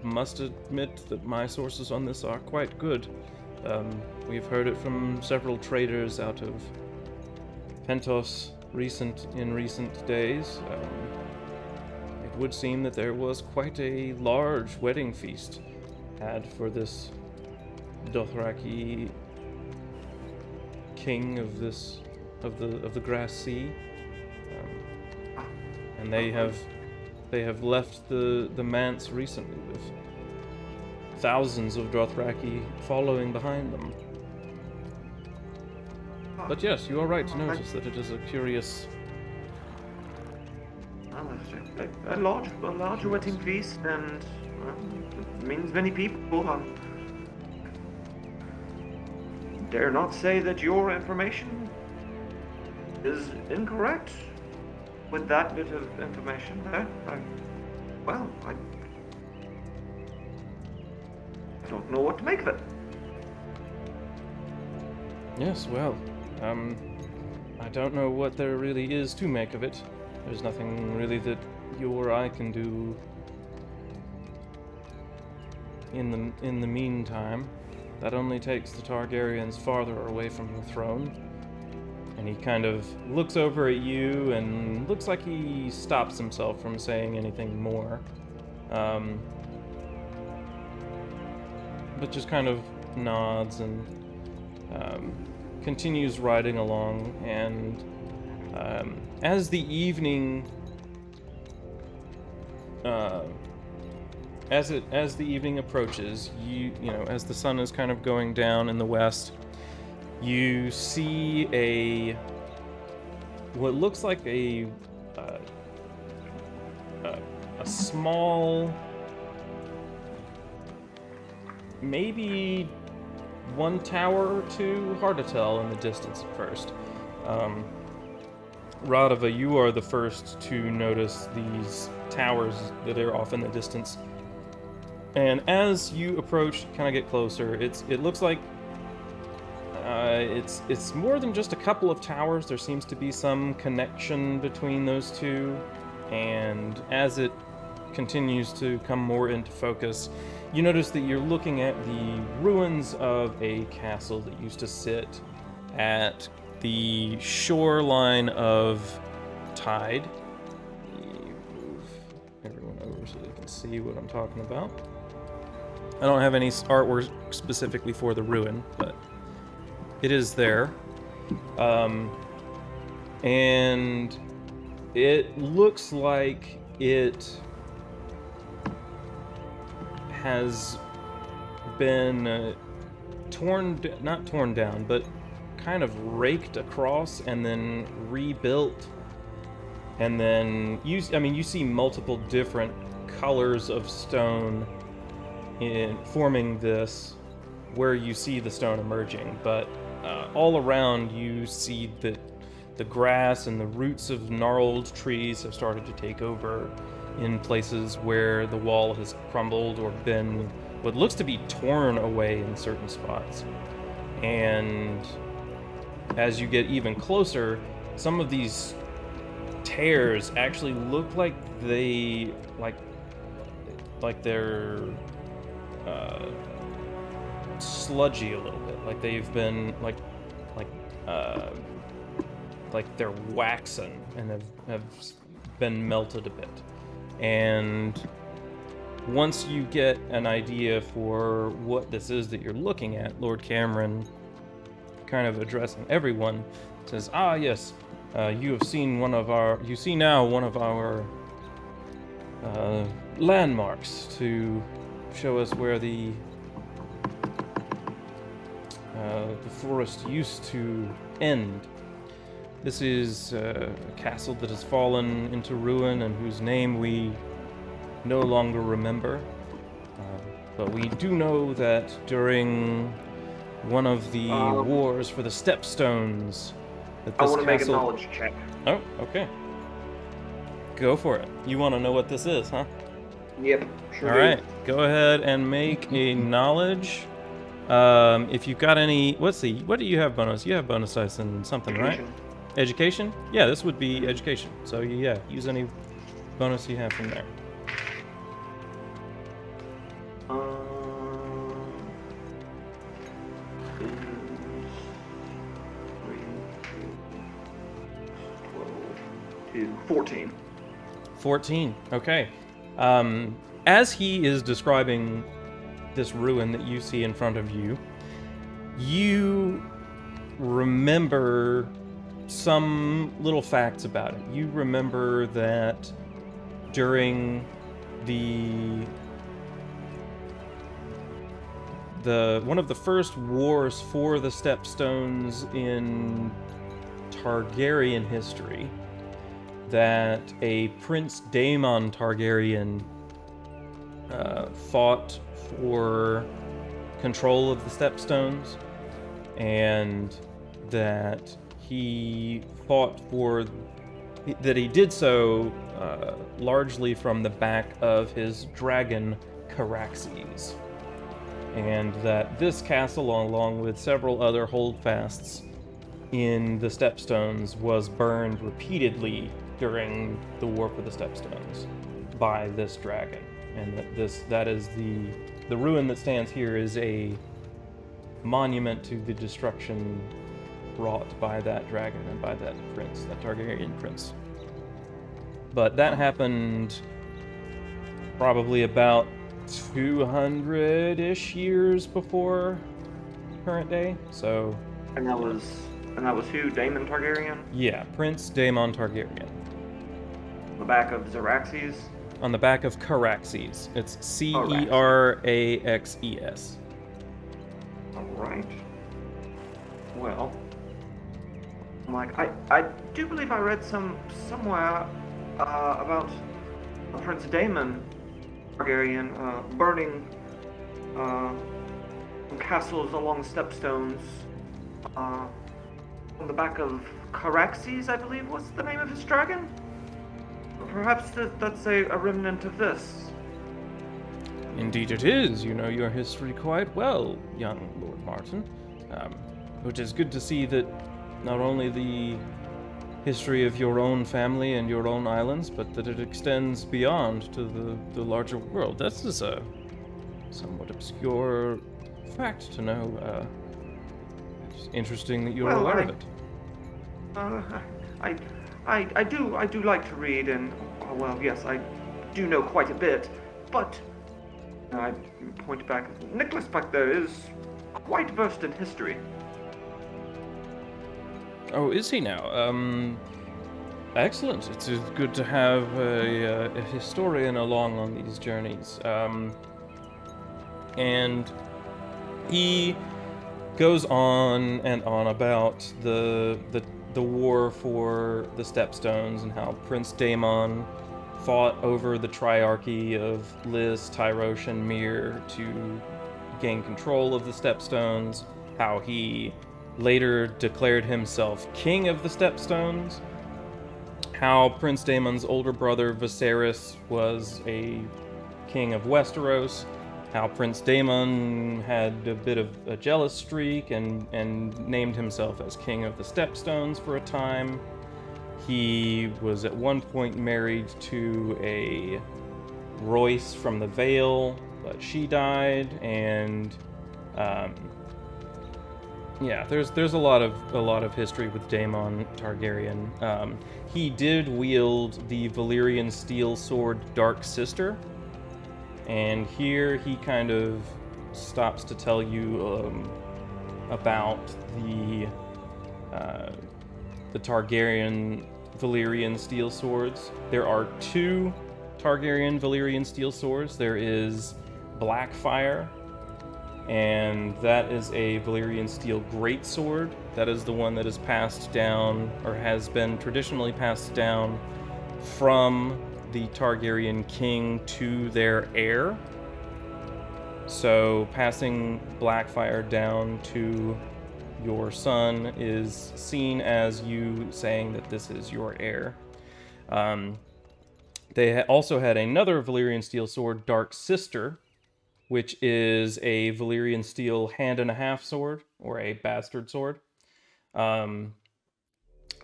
must admit that my sources on this are quite good. We've heard it from several traders out of Pentos in recent days. It would seem that there was quite a large wedding feast had for this Dothraki king of the Grass Sea. And they have left the manse recently with thousands of Dothraki following behind them. But yes, you are right to notice that it is a curious. A large wedding feast, and it means many people. Dare not say that your information is incorrect. With that bit of information there, I don't know what to make of it. Yes, well, I don't know what there really is to make of it. There's nothing really that you or I can do in the meantime. That only takes the Targaryens farther away from the throne. And he kind of looks over at you and looks like he stops himself from saying anything more. But just kind of nods and continues riding along. And as the evening as the evening approaches, you know, as the sun is kind of going down in the west, you see what looks like a small, maybe one tower or two, hard to tell in the distance at first. Raduva, you are the first to notice these towers that are off in the distance. And as you approach, kind of get closer, it looks like it's more than just a couple of towers. There seems to be some connection between those two, and as it continues to come more into focus, you notice that you're looking at the ruins of a castle that used to sit at the shoreline of Tide. Move everyone over so they can see what I'm talking about. I don't have any artwork specifically for the ruin, but it is there. And it looks like it has been not torn down, but kind of raked across and then rebuilt. And then you see multiple different colors of stone in forming this, where you see the stone emerging, but all around you see that the grass and the roots of gnarled trees have started to take over in places where the wall has crumbled or been what looks to be torn away in certain spots. And as you get even closer, some of these tears actually look like like they're sludgy a little bit, like they've been like they're waxen and have been melted a bit. And once you get an idea for what this is that you're looking at, Lord Camren, kind of addressing everyone, says, "Ah, yes, you see now one of our landmarks to show us where the forest used to end. This is a castle that has fallen into ruin and whose name we no longer remember. But we do know that during one of the wars for the Stepstones, that I this want to make a castle... knowledge check. Oh, okay. Go for it. You want to know what this is, huh? Yep, sure All do. right. Go ahead and make a knowledge. If you've got any... Let's see. What do you have bonus? You have bonus dice in something, right? Education? Yeah, this would be education. So, yeah, use any bonus you have from there. Is 14. 14. Okay. As he is describing this ruin that you see in front of you, you remember some little facts about it. You remember that during the one of the first wars for the Stepstones in Targaryen history, that a Prince Daemon Targaryen fought for control of the Stepstones, and that he did so largely from the back of his dragon Caraxes, and that this castle, along with several other holdfasts in the Stepstones, was burned repeatedly during the War for the Stepstones by this dragon, and that is the ruin that stands here is a monument to the destruction wrought by that dragon and by that prince, that Targaryen prince. But that happened probably about 200-ish years before current day. So, And that was who? Daemon Targaryen? yeah, Prince Daemon Targaryen. On the back of Xeraxes? On the back of Caraxes. It's Ceraxes. Alright. Well, I do believe I read somewhere about Prince Daemon Targaryen burning some castles along the Stepstones on the back of Caraxes, I believe was the name of his dragon? Perhaps that's a remnant of this. Indeed it is. You know your history quite well, young Lord Martin. Which is good to see that not only the history of your own family and your own islands, but that it extends beyond to the larger world. This is a somewhat obscure fact to know. It's interesting that you're aware of it. I do like to read, and well, yes, I do know quite a bit, but I point back. Nicholas back there is quite versed in history. Oh, is he now? Excellent. It's good to have a historian along on these journeys. And he goes on and on about the war for the Stepstones and how Prince Daemon fought over the triarchy of Lys, Tyrosh, and Myr to gain control of the Stepstones, how he later declared himself king of the Stepstones, how Prince Daemon's older brother Viserys was a king of Westeros, how Prince Daemon had a bit of a jealous streak and named himself as king of the Stepstones for a time. He was at one point married to a Royce from the Vale, but she died, and yeah, there's a lot of history with Daemon Targaryen. He did wield the Valyrian Steel sword Dark Sister, and here he kind of stops to tell you about the Targaryen Valyrian Steel swords. There are two Targaryen Valyrian Steel swords. There is Blackfire, and that is a Valyrian Steel greatsword. That is the one that is passed down, or has been traditionally passed down from the Targaryen king to their heir. So passing Blackfire down to your son is seen as you saying that this is your heir. They also had another Valyrian Steel sword, Dark Sister, which is a Valyrian Steel hand-and-a-half sword, or a bastard sword. And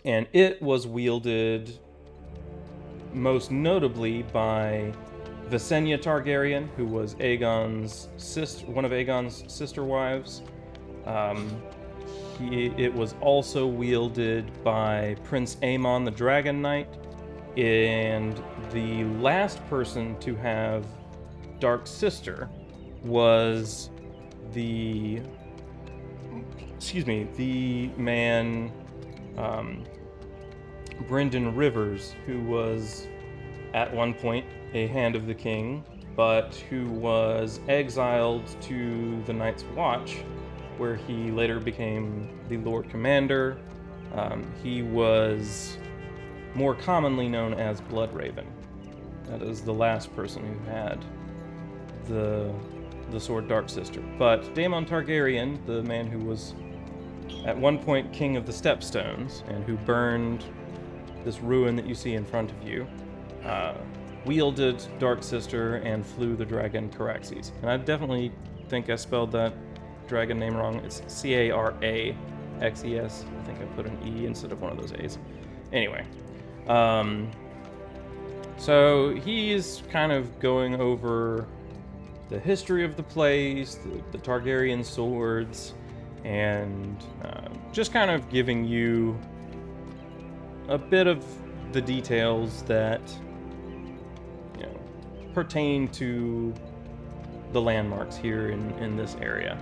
it was wielded most notably by Visenya Targaryen, who was one of Aegon's sister wives. It was also wielded by Prince Aemon the Dragon Knight, and the last person to have Dark Sister was the man Brynden Rivers, who was at one point a Hand of the King, but who was exiled to the Night's Watch, where he later became the Lord Commander. He was more commonly known as Bloodraven. That is the last person who had the sword Dark Sister. But Daemon Targaryen, the man who was at one point king of the Stepstones, and who burned this ruin that you see in front of you, wielded Dark Sister and flew the dragon Caraxes. And I definitely think I spelled that dragon name wrong. It's Caraxes. I think I put an E instead of one of those A's. Anyway, so he's kind of going over the history of the place, the Targaryen swords, and just kind of giving you a bit of the details that pertain to the landmarks here in this area.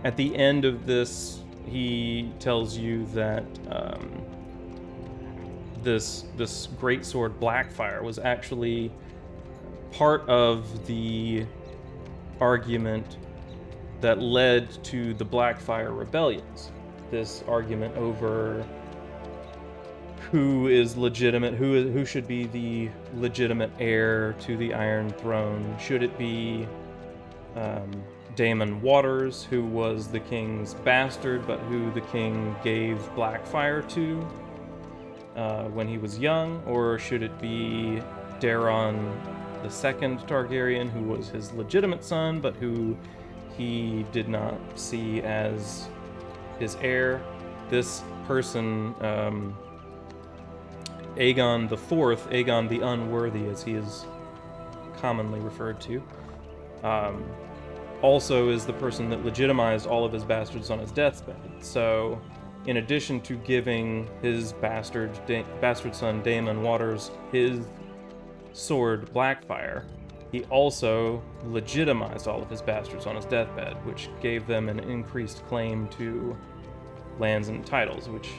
At the end of this, he tells you that this greatsword Blackfire was actually part of the argument that led to the Blackfire rebellions. This argument over who is legitimate, who should be the legitimate heir to the Iron Throne. Should it be Daemon Waters, who was the king's bastard, but who the king gave Blackfire to when he was young, or should it be Daeron the second Targaryen, who was his legitimate son, but who he did not see as his heir? This person, Aegon the Fourth, Aegon the Unworthy, as he is commonly referred to, also is the person that legitimized all of his bastards on his deathbed. So, in addition to giving his bastard son Daemon Waters his sword Blackfire, he also legitimized all of his bastards on his deathbed, which gave them an increased claim to lands and titles, which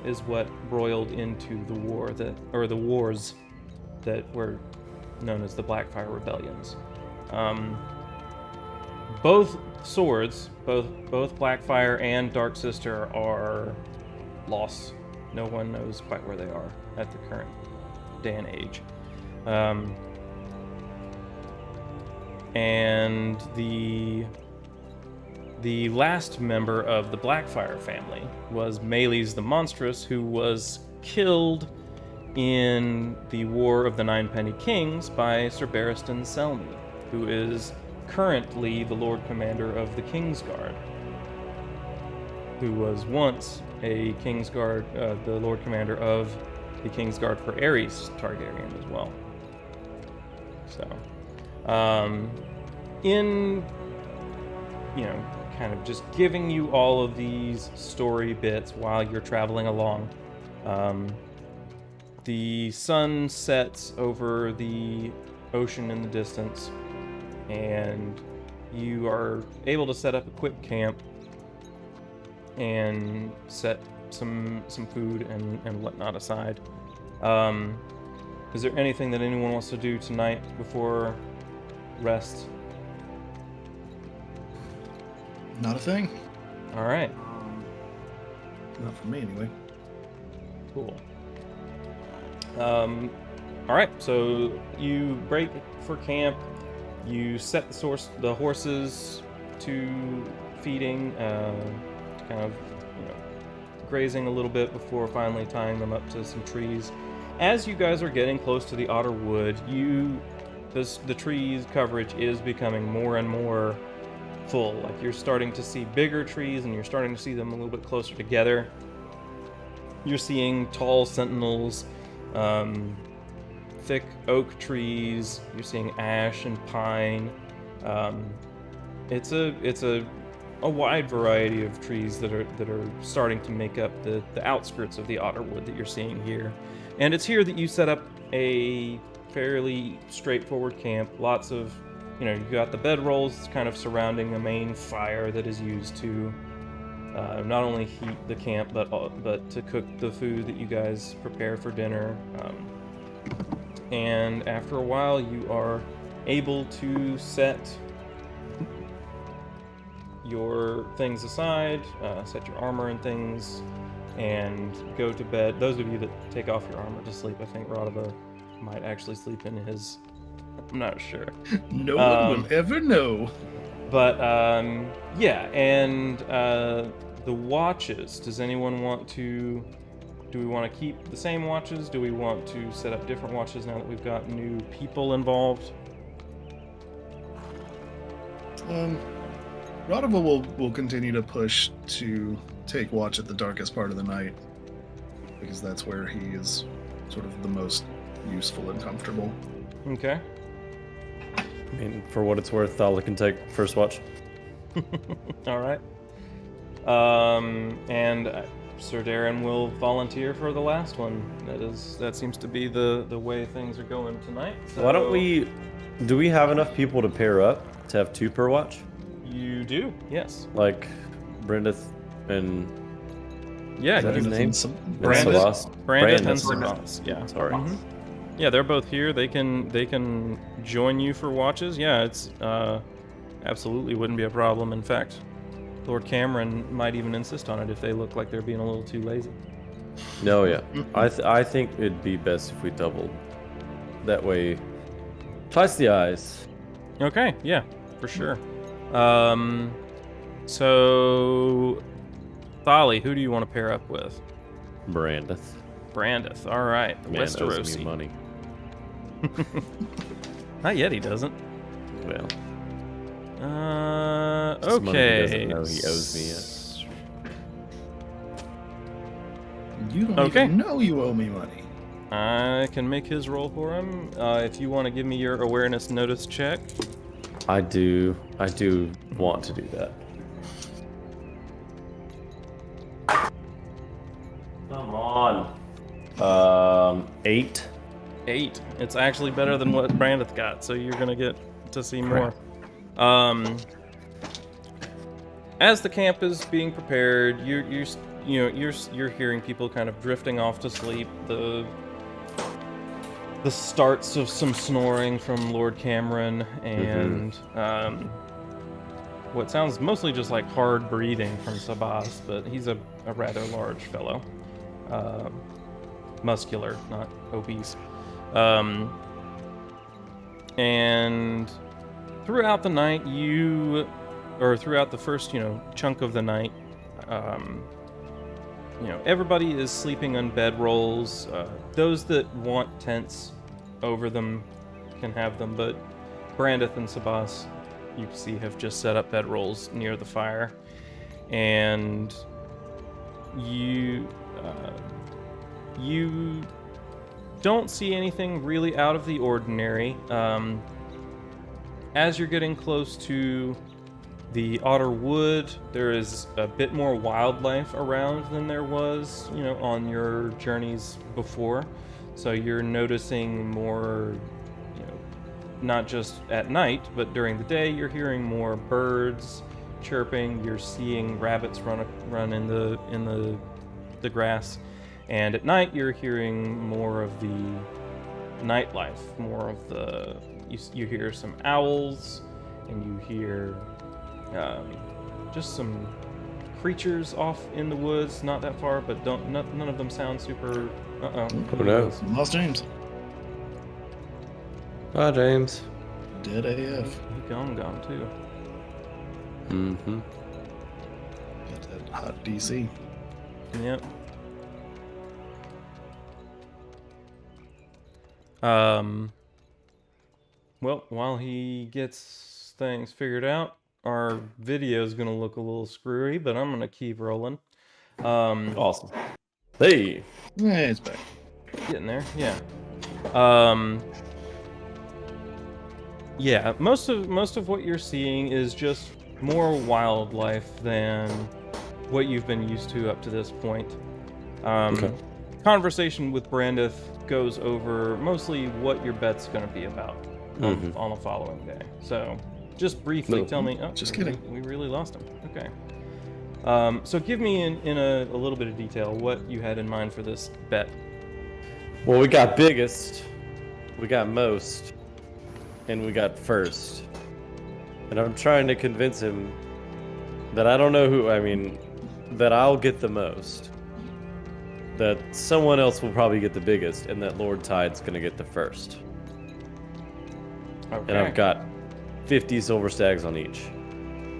is what broiled into the wars that were known as the Blackfire Rebellions. Both swords, both Blackfire and Dark Sister, are lost. No one knows quite where they are at the current day and age. And the last member of the Blackfire family was Meleys the Monstrous, who was killed in the War of the Ninepenny Kings by Ser Barristan Selmy, who is currently the Lord Commander of the Kingsguard, who was once a Kingsguard, the Lord Commander of the Kingsguard for Aerys Targaryen as well. So, in, kind of just giving you all of these story bits while you're traveling along, the sun sets over the ocean in the distance, and you are able to set up a quick camp and set some food and whatnot aside. Is there anything that anyone wants to do tonight before rest? Not a thing. All right. Not for me, anyway. Cool. All right. So you break for camp. You set the horses to feeding, kind of grazing a little bit before finally tying them up to some trees. As you guys are getting close to the Otter Wood, the trees coverage is becoming more and more full. Like, you're starting to see bigger trees, and you're starting to see them a little bit closer together. You're seeing tall sentinels, thick oak trees. You're seeing ash and pine. It's a wide variety of trees that are starting to make up the outskirts of the Otter Wood that you're seeing here. And it's here that you set up a fairly straightforward camp. Lots of, you've got the bedrolls kind of surrounding the main fire that is used to not only heat the camp, but to cook the food that you guys prepare for dinner. And after a while, you are able to set your things aside, set your armor and things, and go to bed. Those of you that take off your armor to sleep, I think Raduva might actually sleep in his. I'm not sure. No one will ever know. But yeah, and the watches. Does anyone want to? Do we want to keep the same watches? Do we want to set up different watches now that we've got new people involved? Raduva will continue to push to take watch at the darkest part of the night, because that's where he is sort of the most useful and comfortable. Okay. I mean, for what it's worth, Tholly can take first watch. All right. And Sir Darren will volunteer for the last one. That seems to be the way things are going tonight. So Why don't we? Do we have enough people to pair up to have 2 per watch? You do, yes. Like Brendeth and Yeah, is that his name? Brendeth and Brendeth. Sabas. Yeah. Sorry. Mhm. Yeah, they're both here. They can join you for watches. Yeah, it's absolutely wouldn't be a problem. In fact, Lord Camren might even insist on it if they look like they're being a little too lazy. No, yeah. I think it'd be best if we doubled. That way, twice the eyes. Okay, yeah, for sure. So Tholly, who do you want to pair up with? Brendeth. Brendeth. All right, The man owes me Westerosi. money. Not yet, he doesn't. Well, it's money Okay. he doesn't know he owes me yet. You don't Okay. even know you owe me money. I can make his roll for him. If you want to give me your awareness notice check. I do want to do that. Come on. 8. 8. It's actually better than what Brendeth got, so you're gonna get to see more. As the camp is being prepared, you're hearing people kind of drifting off to sleep. The starts of some snoring from Lord Camren and what sounds mostly just like hard breathing from Sabas, but he's a rather large fellow. Muscular, not obese. And throughout the night, throughout the first, chunk of the night, everybody is sleeping on bedrolls. Those that want tents over them can have them, but Brendeth and Sabas, you can see, have just set up bedrolls near the fire. And you don't see anything really out of the ordinary. As you're getting close to the Otter Wood, there is a bit more wildlife around than there was, on your journeys before. So you're noticing more, not just at night, but during the day, you're hearing more birds chirping. You're seeing rabbits run in the grass, and at night you're hearing more of the nightlife, more of the. You hear some owls, and you hear just some creatures off in the woods, not that far, but none of them sound super. Who knows? Lost James. Hi, James. Dead AF. He gone too. Mm-hmm. Got that hot DC. Yep. Well, while he gets things figured out, our video is going to look a little screwy, but I'm going to keep rolling. Awesome. Hey. Yeah, it's back. Getting there, yeah. Yeah, most of what you're seeing is just more wildlife than what you've been used to up to this point. Okay. Conversation with Brendeth goes over mostly what your bet's going to be about on the following day. So, just briefly tell me. Oh, just kidding. We really lost him. Okay. So give me in a little bit of detail what you had in mind for this bet. Well, we got biggest, we got most, and we got first. And I'm trying to convince him that I don't know that I'll get the most, that someone else will probably get the biggest, and that Lord Tide's gonna get the first. Okay. And I've got 50 silver stags on each.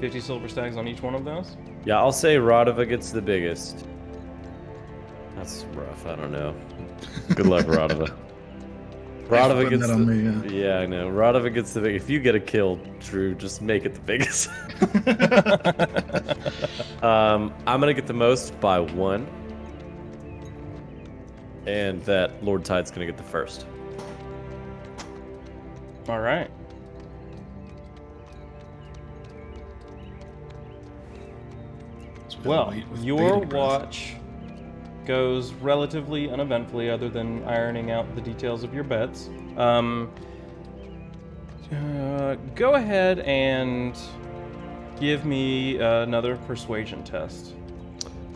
50 silver stags on each one of those? Yeah, I'll say Raduva gets the biggest. That's rough, I don't know. Good luck, Raduva. Raduva gets that on me, yeah, I know. Raduva gets the big. If you get a kill, Drew, just make it the biggest. I'm gonna get the most by 1, and that Lord Tide's gonna get the first. All right. Well, your watch goes relatively uneventfully, other than ironing out the details of your bets. Go ahead and give me another persuasion test.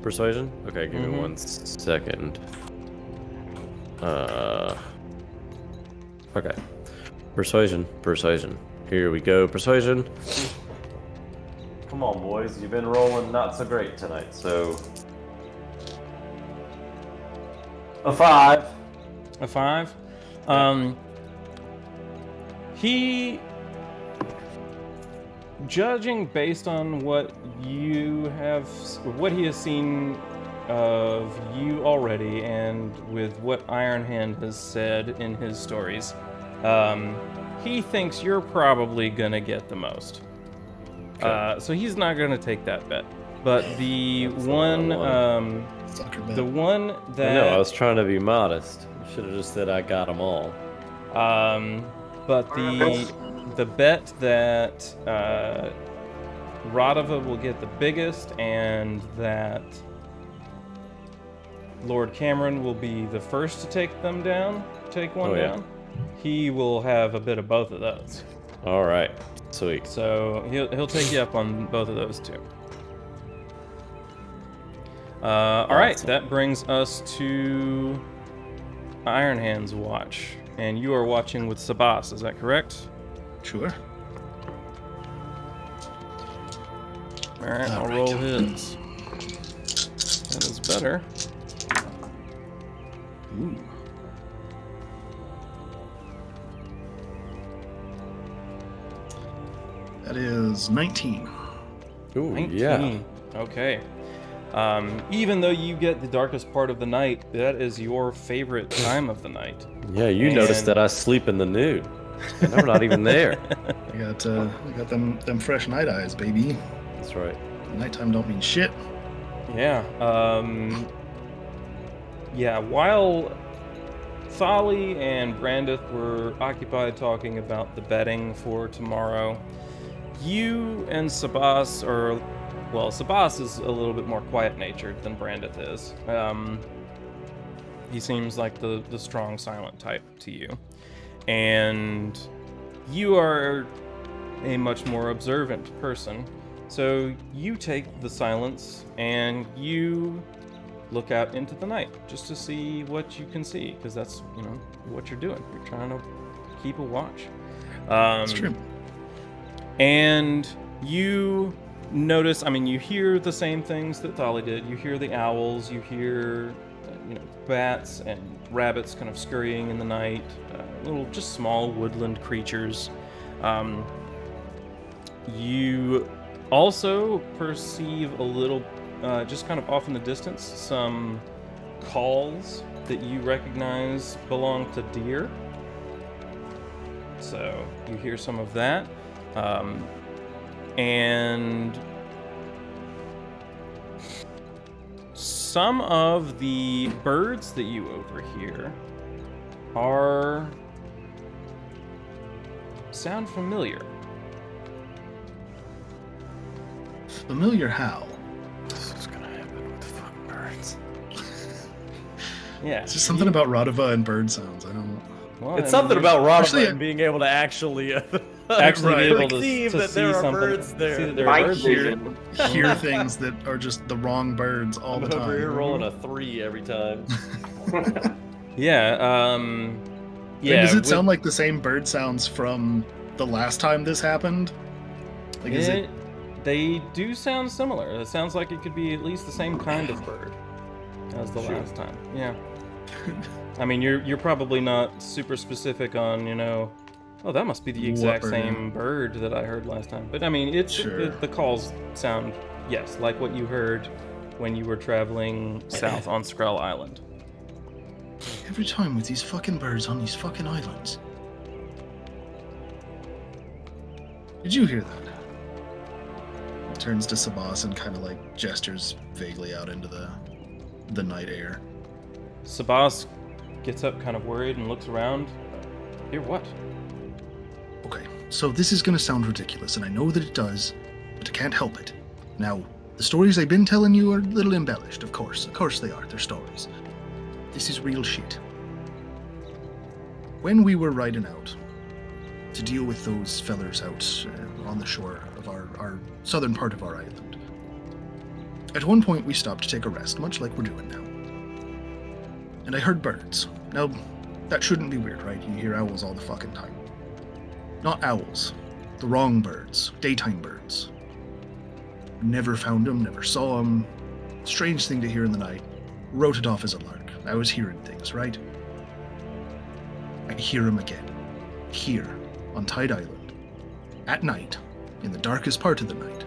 Persuasion? Okay, give me 1 second. Okay. Persuasion. Here we go. Persuasion. Come on, boys. You've been rolling not so great tonight, so... A 5. A 5? He... Judging based on what he has seen of you already, and with what Ironhand has said in his stories, he thinks you're probably gonna get the most. Okay. So he's not gonna take that bet. But the one that No, I was trying to be modest. I should have just said I got them all. But the bet that Raduva will get the biggest, and that Lord Camren will be the first to take one down. He will have a bit of both of those. All right, sweet. So he'll take you up on both of those too. All right, that brings us to Ironhand's watch, and you are watching with Sabas. Is that correct? Sure. All right, I'll roll his. That is better. Ooh. That is 19. Ooh, 19. yeah. Okay. Even though you get the darkest part of the night, that is your favorite time of the night. Yeah, you noticed that I sleep in the nude. And I'm not even there. I got them fresh night eyes, baby. That's right. Nighttime don't mean shit. Yeah. Yeah. While Tholly and Brendeth were occupied talking about the betting for tomorrow. You and Sabas are... Well, Sabas is a little bit more quiet-natured than Brendeth is. He seems like the strong, silent type to you. And you are a much more observant person. So you take the silence and you look out into the night just to see what you can see, because that's, what you're doing. You're trying to keep a watch. It's true. And you notice, you hear the same things that Tholly did. You hear the owls, you hear, bats and rabbits kind of scurrying in the night, little, just small woodland creatures. You also perceive a little, just kind of off in the distance, some calls that you recognize belong to deer. So you hear some of that. And some of the birds that you overhear sound familiar. Familiar how? This is gonna happen with the fucking birds. Yeah. It's just something about Raduva and bird sounds. I don't know. Well, It's something about Actually, Raduva and being able to actually actually be able to perceive to that see there are something. birds there. See that there Night are birds here. vision. Hear things that are just the wrong birds all I'm the time. over here rolling a 3 every time. Yeah. Yeah. Does it sound like the same bird sounds from the last time this happened? Like, is it? They do sound similar. It sounds like it could be at least the same kind of bird as the last time. Yeah. You're probably not super specific on, oh, that must be the exact bird? same bird that I heard last time. But Sure. the calls sound, yes, like what you heard when you were traveling south on Skrull Island. Every time with these fucking birds on these fucking islands. Did you hear that? He turns to Sabas and kind of like gestures vaguely out into the night air. Sabas gets up kind of worried and looks around. Hear what? Okay, so this is gonna sound ridiculous, and I know that it does, but I can't help it. Now, the stories I've been telling you are a little embellished, of course. Of course they are, they're stories. This is real shit. When we were riding out to deal with those fellers out on the shore of our southern part of our island, at one point we stopped to take a rest, much like we're doing now. And I heard birds. Now, that shouldn't be weird, right? You hear owls all the fucking time. Not owls. The wrong birds. Daytime birds. Never found them, never saw them. Strange thing to hear in the night. Wrote it off as a lark. I was hearing things, right? I hear them again. Here, on Tide Island. At night. In the darkest part of the night.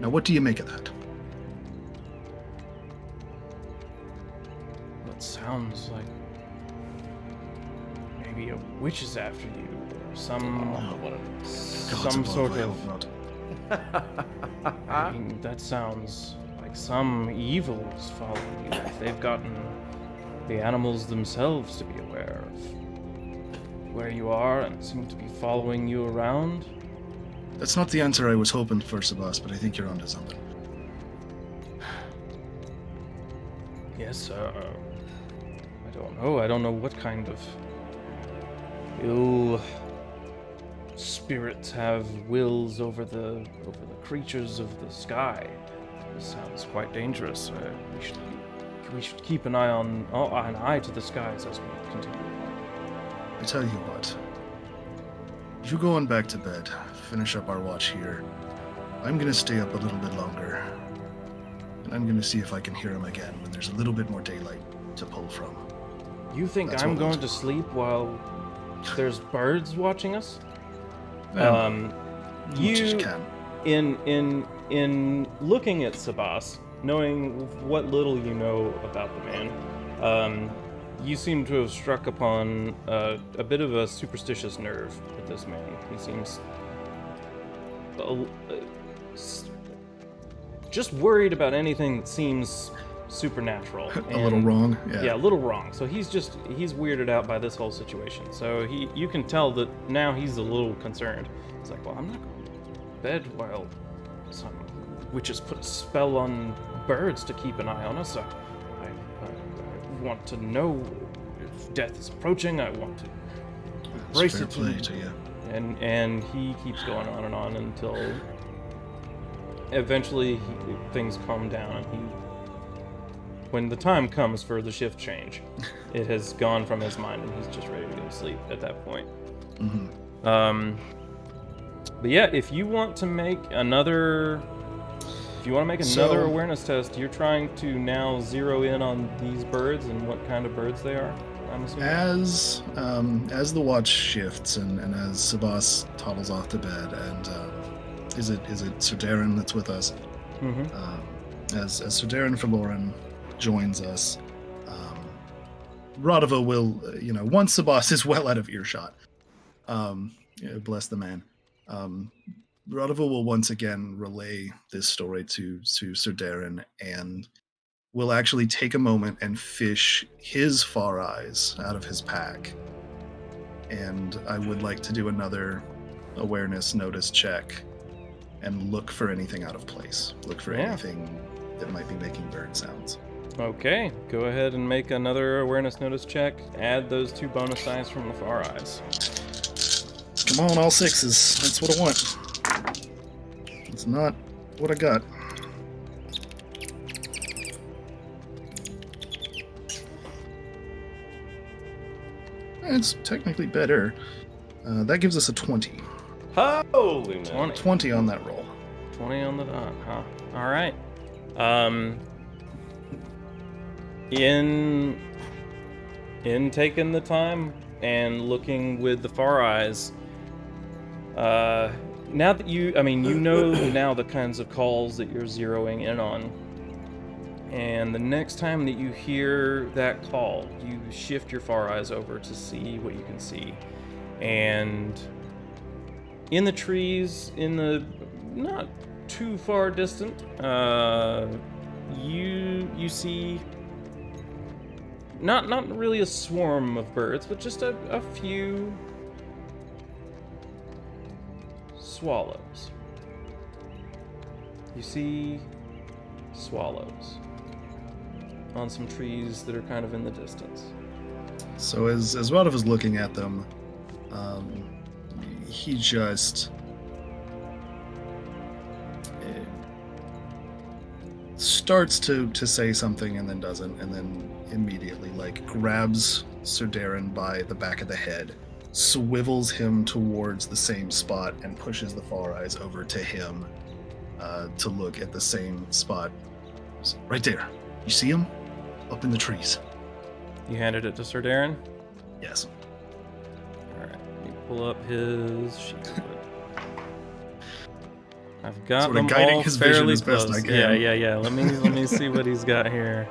Now, what do you make of that? That sounds like maybe a witch is after you, or some Gods sort above, I of. hope not. That sounds like some evil is following you. If they've gotten the animals themselves to be aware of where you are and seem to be following you around. That's not the answer I was hoping for, Sabas, but I think you're onto something. Yes, I don't know what kind of ill spirits have wills over the creatures of the sky. This sounds quite dangerous. We should keep an eye to the skies as we continue. I tell you what. You go on back to bed, finish up our watch here. I'm gonna stay up a little bit longer. And I'm gonna see if I can hear him again when there's a little bit more daylight to pull from. You think That's I'm what we'll going do. to sleep while there's birds watching us? As much as you can. In looking at Sabas, knowing what little you know about the man, you seem to have struck upon a bit of a superstitious nerve with this man. He seems just worried about anything that seems supernatural. A little wrong. Yeah, a little wrong. So he's weirded out by this whole situation. So you can tell that now he's a little concerned. He's like, well, I'm not going to bed while some witches put a spell on birds to keep an eye on us. I want to know if death is approaching. I want to brace it. Play to you. And he keeps going on until eventually things calm down, and when the time comes for the shift change, it has gone from his mind, and he's just ready to go to sleep at that point. Mm-hmm. But yeah, if you want to make another awareness test, you're trying to now zero in on these birds and what kind of birds they are. I'm assuming. As the watch shifts and as Sabas toddles off to bed, and is it Sir Darren that's with us? Mm-hmm. As Sir Darren Forloren joins us, Raduva will, once Sabas is well out of earshot, bless the man, Raduva will once again relay this story to Sir Darren, and will actually take a moment and fish his far eyes out of his pack. And I would like to do another awareness notice check and look for anything out of place. Look for anything that might be making bird sounds. Okay, go ahead and make another awareness notice check. Add those 2 bonus dice from the far eyes. Come on, all 6s. That's what I want. It's not what I got. It's technically better. That gives us a 20. Holy man. 20 on that roll. 20 on the dot, huh? All right. In taking the time and looking with the far eyes, now that you know now the kinds of calls that you're zeroing in on. And the next time that you hear that call, you shift your far eyes over to see what you can see. And in the trees, in the not too far distant, you see not really a swarm of birds, but just a few swallows. You see swallows on some trees that are kind of in the distance. So as Raduva is looking at them, he just starts to say something and then doesn't, and then immediately grabs Sir Darren by the back of the head, swivels him towards the same spot, and pushes the far eyes over to him to look at the same spot. Right there. You see him? Up in the trees. You handed it to Sir Darren? Yes. Alright, let me pull up his sheet. I've got Sort of them guiding all his vision fairly as best close. I can. Yeah. Let me see what he's got here.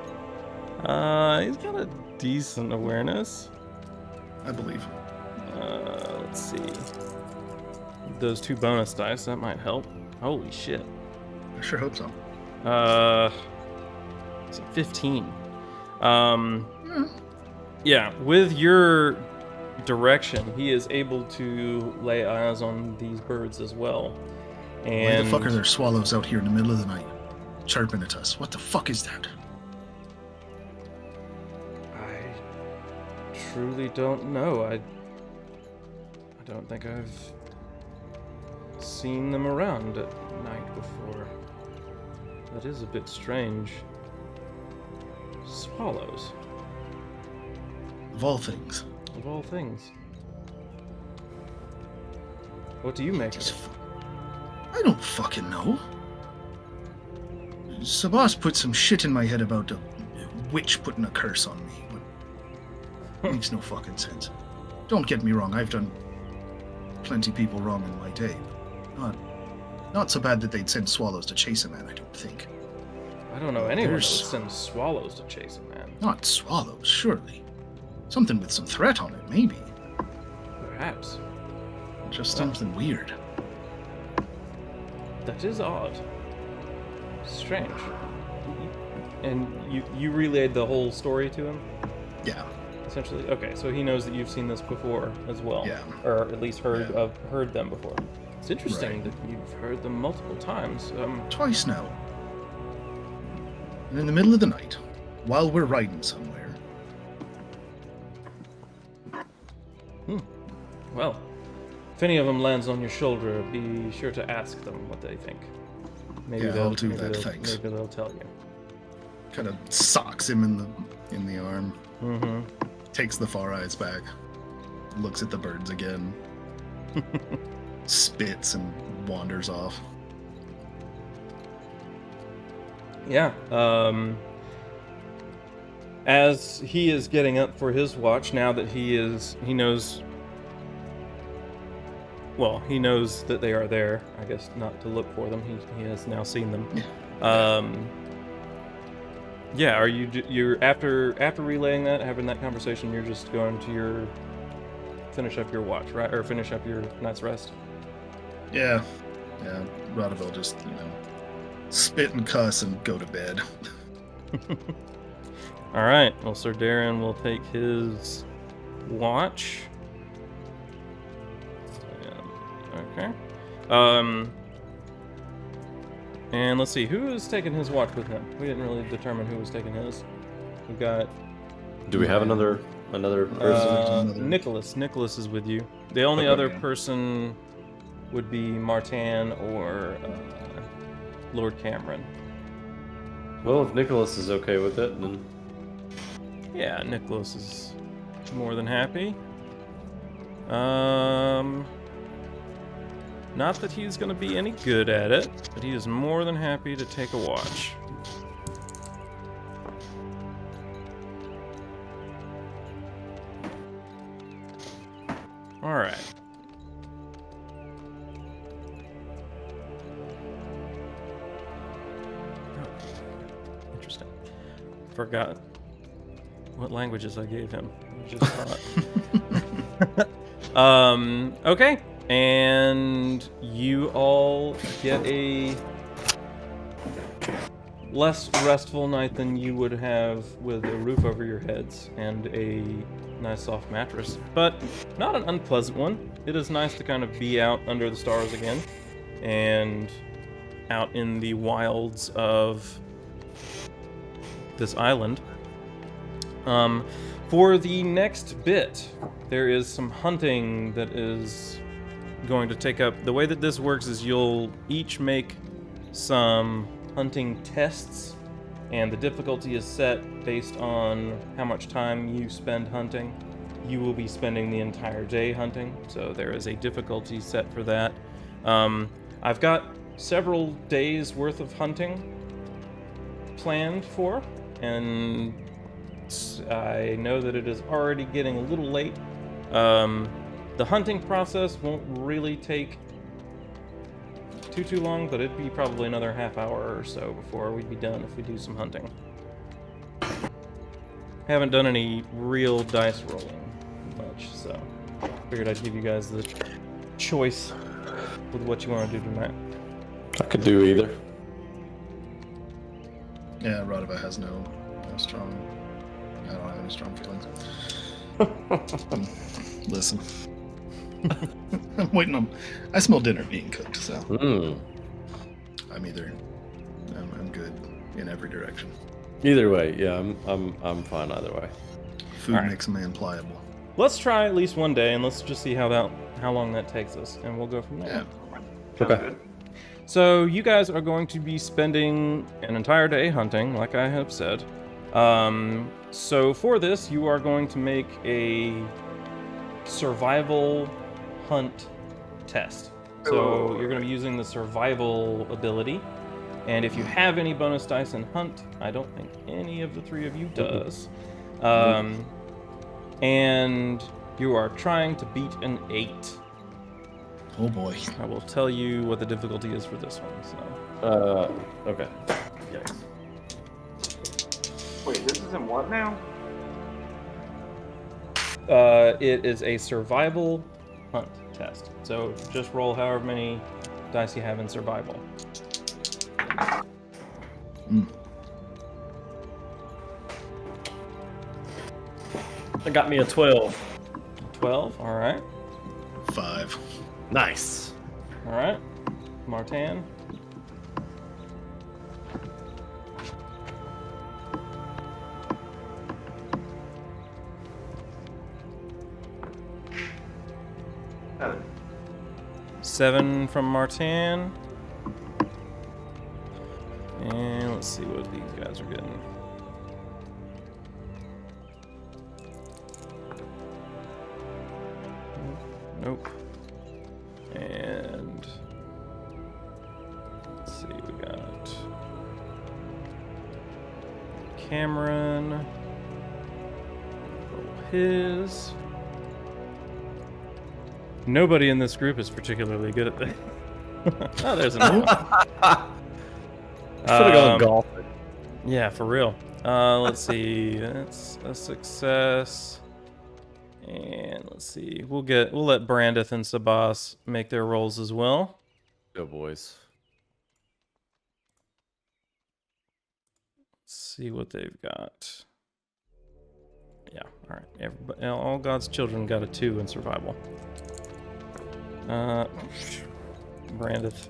He's got a decent awareness. I believe. Let's see. Those 2 bonus dice, that might help. Holy shit. I sure hope so. It's a 15. Yeah, with your direction, he is able to lay eyes on these birds as well. And Why the fuck are there swallows out here in the middle of the night, chirping at us? What the fuck is that? I truly don't know. I don't think I've seen them around at night before. That is a bit strange. Swallows. Of all things. Of all things. What do you make of it? I don't fucking know. Sabas put some shit in my head about a witch putting a curse on me. But makes no fucking sense. Don't get me wrong, I've done plenty people wrong in my day. Not so bad that they'd send swallows to chase a man, I don't think. I don't know anyone who would send swallows to chase a man. Not swallows, surely. Something with some threat on it, maybe. Perhaps. Just something weird. That is odd. Strange. And you relayed the whole story to him, Yeah. essentially. Okay, so he knows that you've seen this before as well, Yeah. or at least heard Yeah. heard them before. It's interesting Right. that you've heard them multiple times. Twice now. And in the middle of the night, while we're riding somewhere. Well, if any of them lands on your shoulder, be sure to ask them what they think. Maybe Yeah, I'll do that, thanks. Maybe they'll tell you. Kind of socks him in the arm. Mm-hmm. Takes the far eyes back. Looks at the birds again. Spits and wanders off. Yeah. As he is getting up for his watch, now that he knows. Well, he knows that they are there. I guess not to look for them. He has now seen them. Yeah. Are you're after relaying that, having that conversation? You're just going to finish up your watch, right? Or finish up your night's rest. Yeah. Raduva will just, spit and cuss and go to bed. All right. Well, Sir Darren will take his watch. Okay. And let's see, who is taking his watch with him? We didn't really determine who was taking his. We've got Do we have another person? Nicholas. Nicholas is with you. The only Okay, other yeah. person would be Martan or Lord Camren. Well, if Nicholas is okay with it, then Yeah, Nicholas is more than happy. Not that he's going to be any good at it, but he is more than happy to take a watch. All right. Interesting. Forgot what languages I gave him. I just thought. Okay. And you all get a less restful night than you would have with a roof over your heads and a nice soft mattress, but not an unpleasant one. It is nice to kind of be out under the stars again and out in the wilds of this island. For the next bit, there is some hunting that is going to take up. The way that this works is you'll each make some hunting tests, and the difficulty is set based on how much time you spend hunting. You will be spending the entire day hunting, so there is a difficulty set for that. I've got several days worth of hunting planned for, and I know that it is already getting a little late. The hunting process won't really take too long, but it'd be probably another half hour or so before we'd be done if we do some hunting. Haven't done any real dice rolling much, so figured I'd give you guys the choice with what you want to do tonight. I could do either. Yeah, Raduva has no strong. I don't have any strong feelings. Listen. I'm waiting on. I smell dinner being cooked, so I'm good in every direction. Either way, yeah, I'm fine either way. Food All right. makes a man pliable. Let's try at least one day, and let's just see how long that takes us, and we'll go from there. Yeah. Okay. So you guys are going to be spending an entire day hunting, like I have said. So for this, you are going to make a survival hunt test. So you're going to be using the survival ability, and if you have any bonus dice in hunt, I don't think any of the three of you does. And you are trying to beat an 8. Oh boy. I will tell you what the difficulty is for this one. So. Okay. Wait, this is in what now? It is a survival hunt test. So just roll however many dice you have in survival. I got me a 12. 12. All right. 5. Nice. All right. Martan. Oh, 7 from Martan. And let's see what these guys are getting. Nope. And let's see, we got Camren. Roll his. Nobody in this group is particularly good at that. Oh, there's another one. Should have gone golfing. Yeah, for real. Let's see. That's a success. And let's see. We'll let Brendeth and Sabas make their rolls as well. Go boys. Let's see what they've got. Yeah, all right. Everybody, all God's children got a 2 in survival. Brendeth.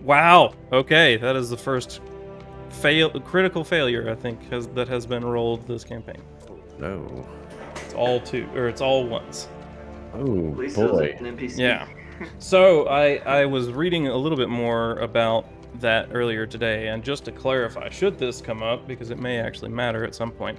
Wow. Okay, that is the first critical failure I think that has been rolled this campaign. No. It's all 2, or it's all 1s. Oh at least it was boy. an NPC. Yeah. So I was reading a little bit more about that earlier today, and just to clarify, should this come up, because it may actually matter at some point,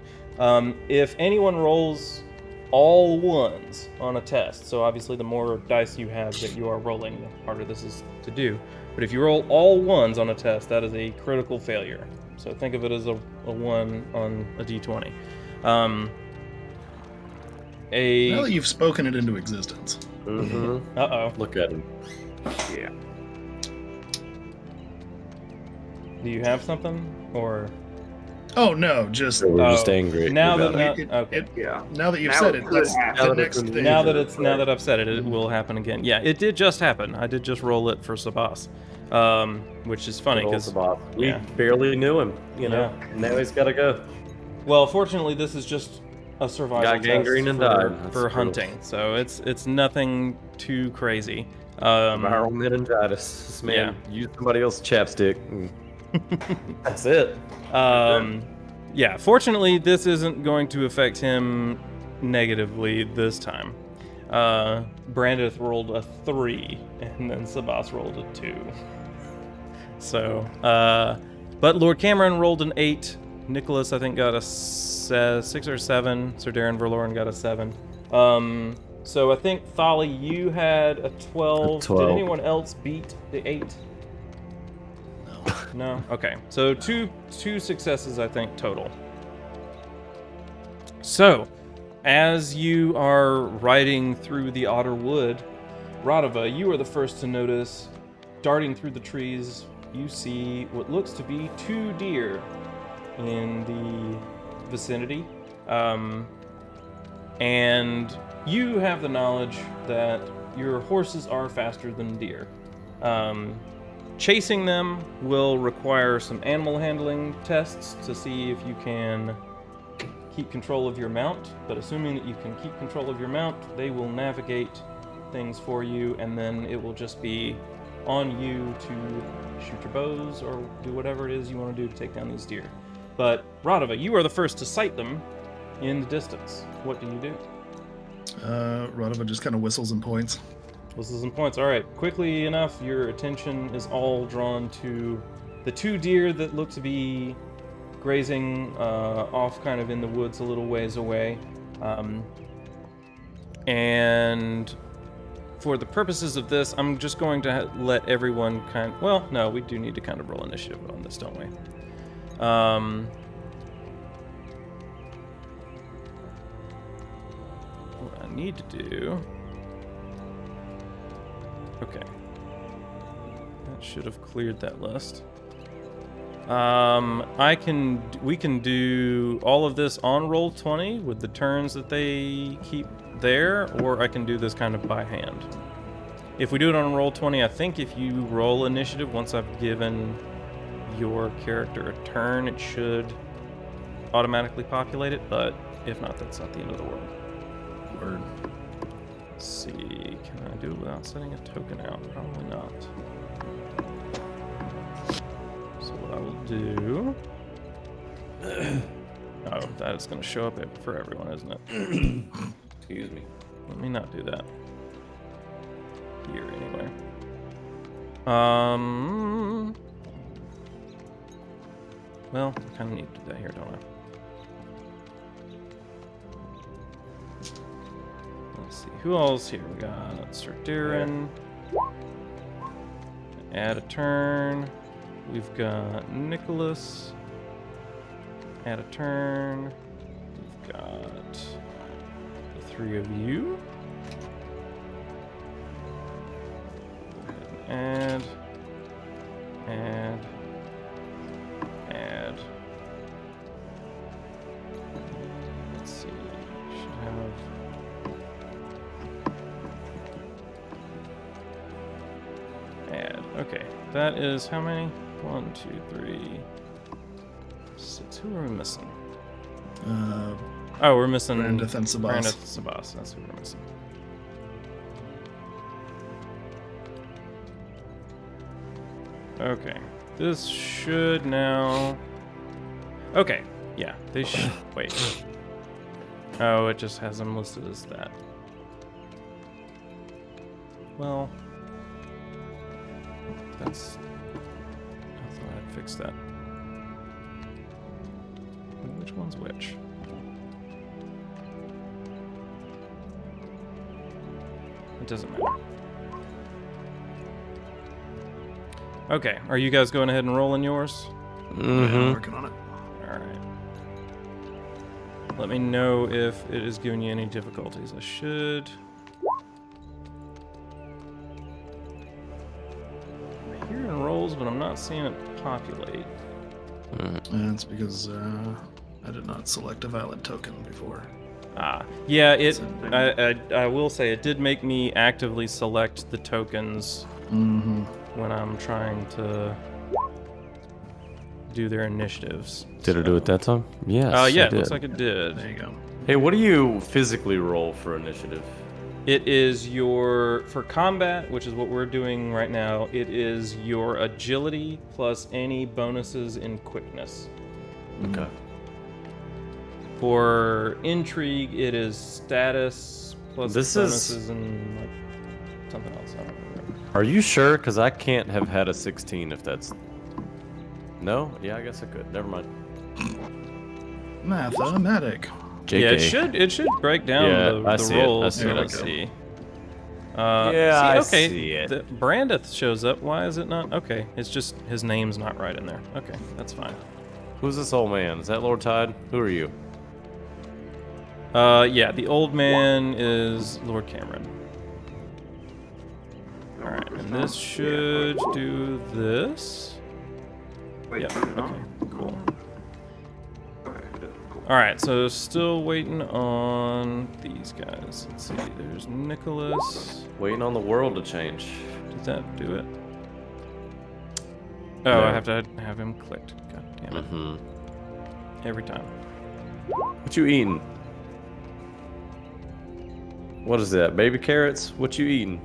if anyone rolls all 1s on a test, so obviously the more dice you have that you are rolling, the harder this is to do. But if you roll all 1s on a test, that is a critical failure. So think of it as a 1 on a d20. Now that you've spoken it into existence. Mm-hmm. Uh-oh. Look at him. Yeah. Do you have something? Or... Oh no, just We're just angry. Now about that it. okay. Yeah. now that you've Now said it it, could that's happen. the next thing. Now that I've said it, it will happen again. Yeah, it did just happen. I did just roll it for Sabas, which is funny because we barely knew him, you know. Yeah. Now he's got to go. well, fortunately, this is just a survival Got gangrene test and died. That's for brutal. hunting, so it's nothing too crazy. Viral meningitis. This man used somebody else's chapstick. That's it. Yeah, fortunately, this isn't going to affect him negatively this time. Brendeth rolled a 3, and then Sabas rolled a 2. So, but Lord Camren rolled an 8. Nicholas, I think, got a 6 or 7. Sir Darren Verloren got a 7. So I think, Tholly, you had a 12. A 12. Did anyone else beat the 8? No? Okay. So two successes, I think, total. So, as you are riding through the Otter Wood, Raduva, you are the first to notice, darting through the trees, you see what looks to be 2 deer in the vicinity. And you have the knowledge that your horses are faster than deer. Chasing them will require some animal handling tests to see if you can keep control of your mount, but assuming that you can keep control of your mount, they will navigate things for you, and then it will just be on you to shoot your bows or do whatever it is you want to do to take down these deer. But Raduva, you are the first to sight them in the distance. What do you do? Raduva just kind of whistles and points. Whistles and points. All right. Quickly enough, your attention is all drawn to the 2 deer that look to be grazing off kind of in the woods a little ways away. And for the purposes of this, I'm just going to let everyone well, no, we do need to kind of roll initiative on this, don't we? What I need to do... Okay. That should have cleared that list. We can do all of this on roll 20 with the turns that they keep there, or I can do this kind of by hand. If we do it on roll 20, I think if you roll initiative, once I've given your character a turn, it should automatically populate it, but if not, that's not the end of the world. Word. Let's see, can I do it without setting a token out? Probably not. So what I will do... Oh, that is going to show up for everyone, isn't it? Excuse me. Let me not do that. Here, anyway. Well, I kind of need to do that here, don't I? Let's see, who else here? We got Sir Darren. Add a turn. We've got Nicholas. Add a turn. We've got the three of you. Add. Let's see. Should have. Add. Okay. That is how many? 1, 2, 3, 6. Who are we missing? Oh, we're missing Brendeth and Sabas. Brendeth and Sabas. That's who we're missing. Okay. This should now... Okay. Yeah, they should... Wait. Oh, it just has them listed as that. Well... That's... I thought I'd fix that. Which one's which? It doesn't matter. Okay, are you guys going ahead and rolling yours? Yeah, I'm working on it. Alright. Let me know if it is giving you any difficulties. I should... I'm hearing rolls, but I'm not seeing it populate. That's because I did not select a valid token before. Ah, yeah, I will say it did make me actively select the tokens when I'm trying to do their initiatives. Did it do it that time? Yes. Yeah, it looks like it did. There you go. Hey, what do you physically roll for initiative? It is for combat, which is what we're doing right now, it is your agility plus any bonuses in quickness. Okay. For intrigue, it is status plus bonuses and like something else. I don't remember. Are you sure? Because I can't have had a 16 if that's... No? Yeah, I guess I could. Never mind. Mathematic. JK. Yeah, it should break down the rolls. I see it. Let's see. I okay. see it. Brendeth shows up. Why is it not? Okay, it's just his name's not right in there. Okay, that's fine. Who's this old man? Is that Lord Tide? Who are you? Yeah, the old man is Lord Camren. Alright, and this should do this. Wait, Yeah, no? okay, cool. Okay, cool. Alright, so still waiting on these guys. Let's see, there's Nicholas. Waiting on the world to change. Did that do it? Oh, No. I have to have him clicked. God damn it. Every time. What you eating? What is that? Baby carrots? What you eating?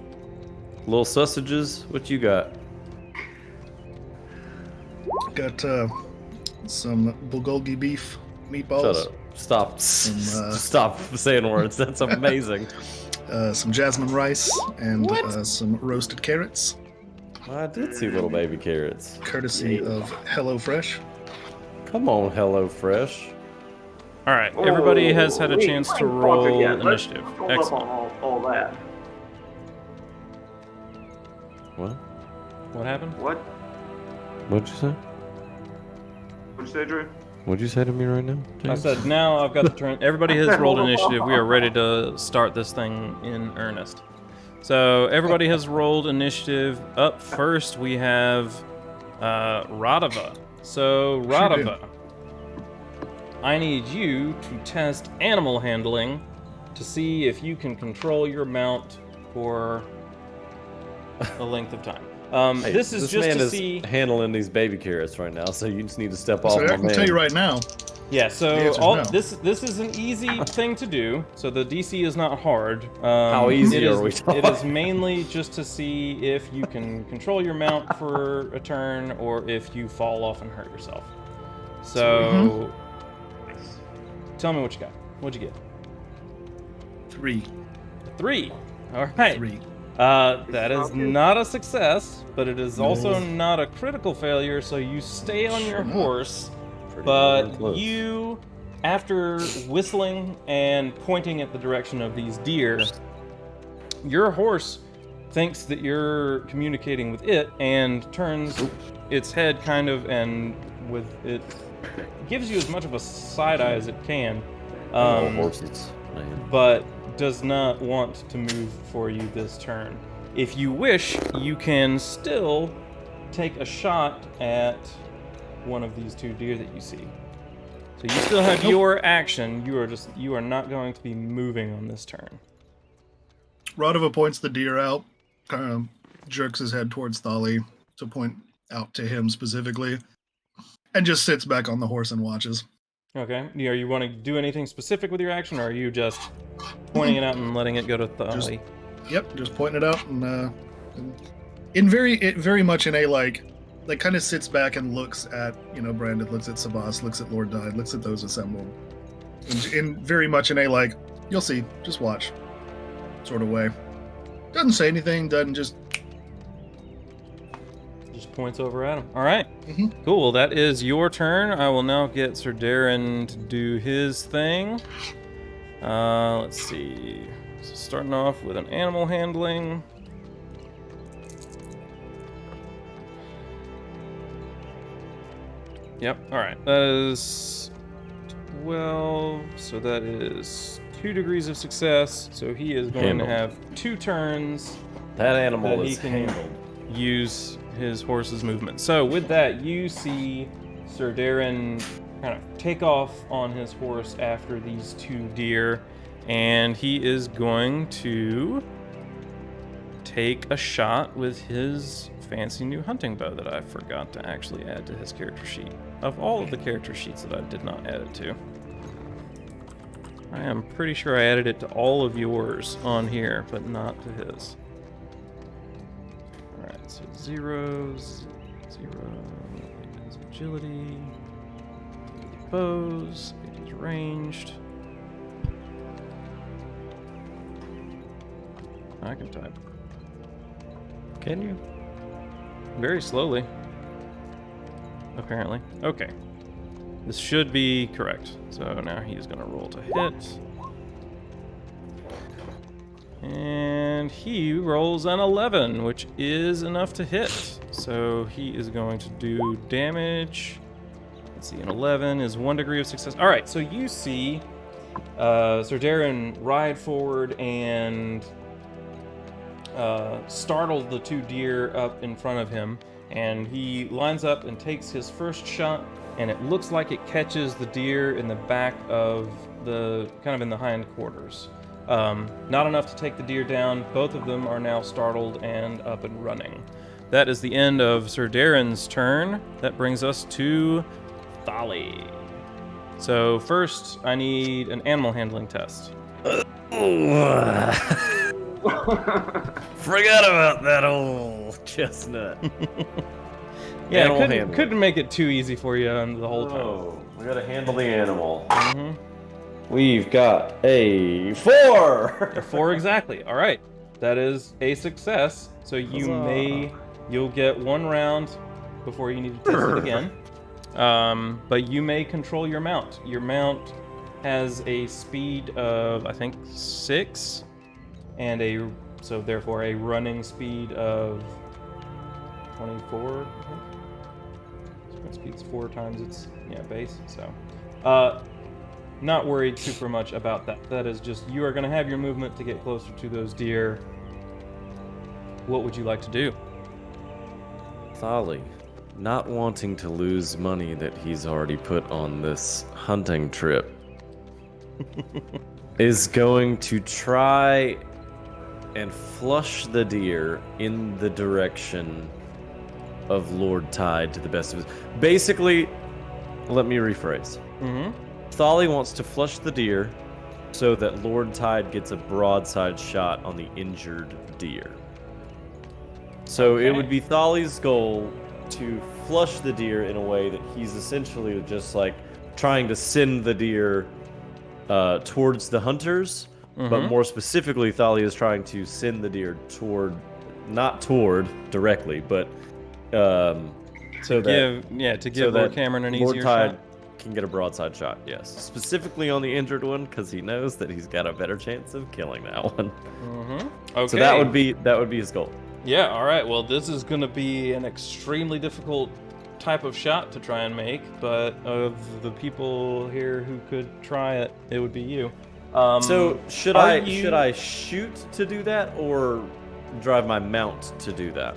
Little sausages? What you got? Got some bulgogi beef meatballs. Shut up. Stop. Stop saying words. That's amazing. Some jasmine rice and some roasted carrots, I did see little baby carrots. courtesy of HelloFresh. Come on, HelloFresh. Alright, everybody has had a wait, chance I to haven't roll talked yet. Let's initiative. hold up Excellent. on all that. What? What happened? What? What'd you say? What'd you say, Drew? What'd you say to me right now? I James? said, now I've got the turn. Everybody has rolled initiative. We are ready to start this thing in earnest. So everybody has rolled initiative. Up first, we have Raduva. So Raduva, I need you to test animal handling to see if you can control your mount for a length of time. Hey, this is just man to is see. handling these baby carrots right now, so you just need to step off So my I can man. tell you right now, Yeah, The so answer's all no. this is an easy thing to do. So the DC is not hard. How easy it is, are we It is mainly just to see if you can control your mount for a turn, or if you fall off and hurt yourself. So, tell me what you got. What'd you get? 3. 3. All right. 3. That is not a success, but it is also not a critical failure. So you stay on your not. horse. Pretty But darn close. you, after whistling and pointing at the direction of these deer, your horse thinks that you're communicating with it and turns its head kind of, and with it gives you as much of a side eye as it can, horses, man. but does not want to move for you this turn. If you wish, you can still take a shot at one of these 2 deer that you see. So you still have your action. You are not going to be moving on this turn. Raduva points the deer out, kind of jerks his head towards Tholly to point out to him specifically, and just sits back on the horse and watches. Okay. Are you want to do anything specific with your action, or are you just pointing it out and letting it go to Tholly? Yep, just pointing it out, and very much in a like kind of sits back and looks at Brendeth, looks at Sabas, looks at Lord Tide, looks at those assembled, in very much in a like, you'll see, just watch sort of way. Doesn't say anything, doesn't just points over at him. All right. Mhm. Cool. Well, that is your turn. I will now get Sir Darren to do his thing. Let's see. So starting off with an animal handling. Yep. All right. That is 12. So that is 2 degrees of success. So he is going to have 2 turns. That animal that he is can handled. use his horse's movement. So with that, you see Sir Darren kind of take off on his horse after these 2 deer, and he is going to take a shot with his fancy new hunting bow that I forgot to actually add to his character sheet. Of all of the character sheets that I did not add it to, I am pretty sure I added it to all of yours on here, but not to his. Alright, so 0, 0, it is agility, bows, it is ranged. I can type. Can you? Very slowly. Apparently. Okay. This should be correct. So now he's going to roll to hit. And he rolls an 11, which is enough to hit. So he is going to do damage. Let's see, an 11 is 1 degree of success. All right, so you see Sir Darren ride forward and startle the 2 deer up in front of him. And he lines up and takes his first shot, and it looks like it catches the deer in the back of the, kind of in the hindquarters. Not enough to take the deer down. Both of them are now startled and up and running. That is the end of Sir Darren's turn. That brings us to Tholly. So first, I need an animal handling test. Forgot about that old chestnut. Yeah, Animal handling. couldn't make it too easy for you the whole time. Oh, we gotta handle the animal. Mm-hmm. We've got a 4! A 4 exactly. All right, that is a success. So you'll get 1 round before you need to test it again. But you may control your mount. Your mount has a speed of, I think, 6, and so therefore a running speed of 24. I think. Sprint speed's 4 times its base. So, not worried super much about that. That is just, you are going to have your movement to get closer to those deer. What would you like to do? Tholly, not wanting to lose money that he's already put on this hunting trip, is going to try and flush the deer in the direction of Lord Tide to the best of his. Basically, let me rephrase. Mm-hmm. Tholly wants to flush the deer so that Lord Tide gets a broadside shot on the injured deer. So it would be Tholly's goal to flush the deer in a way that he's essentially just like trying to send the deer towards the hunters, but more specifically, Tholly is trying to send the deer not toward directly, but to give Lord Camren an easier Lord Tide shot. Can get a broadside shot, yes. Specifically on the injured one, because he knows that he's got a better chance of killing that one. Okay. So that would be his goal. Yeah, all right. Well, this is going to be an extremely difficult type of shot to try and make, but of the people here who could try it, it would be you. So should I shoot to do that or drive my mount to do that?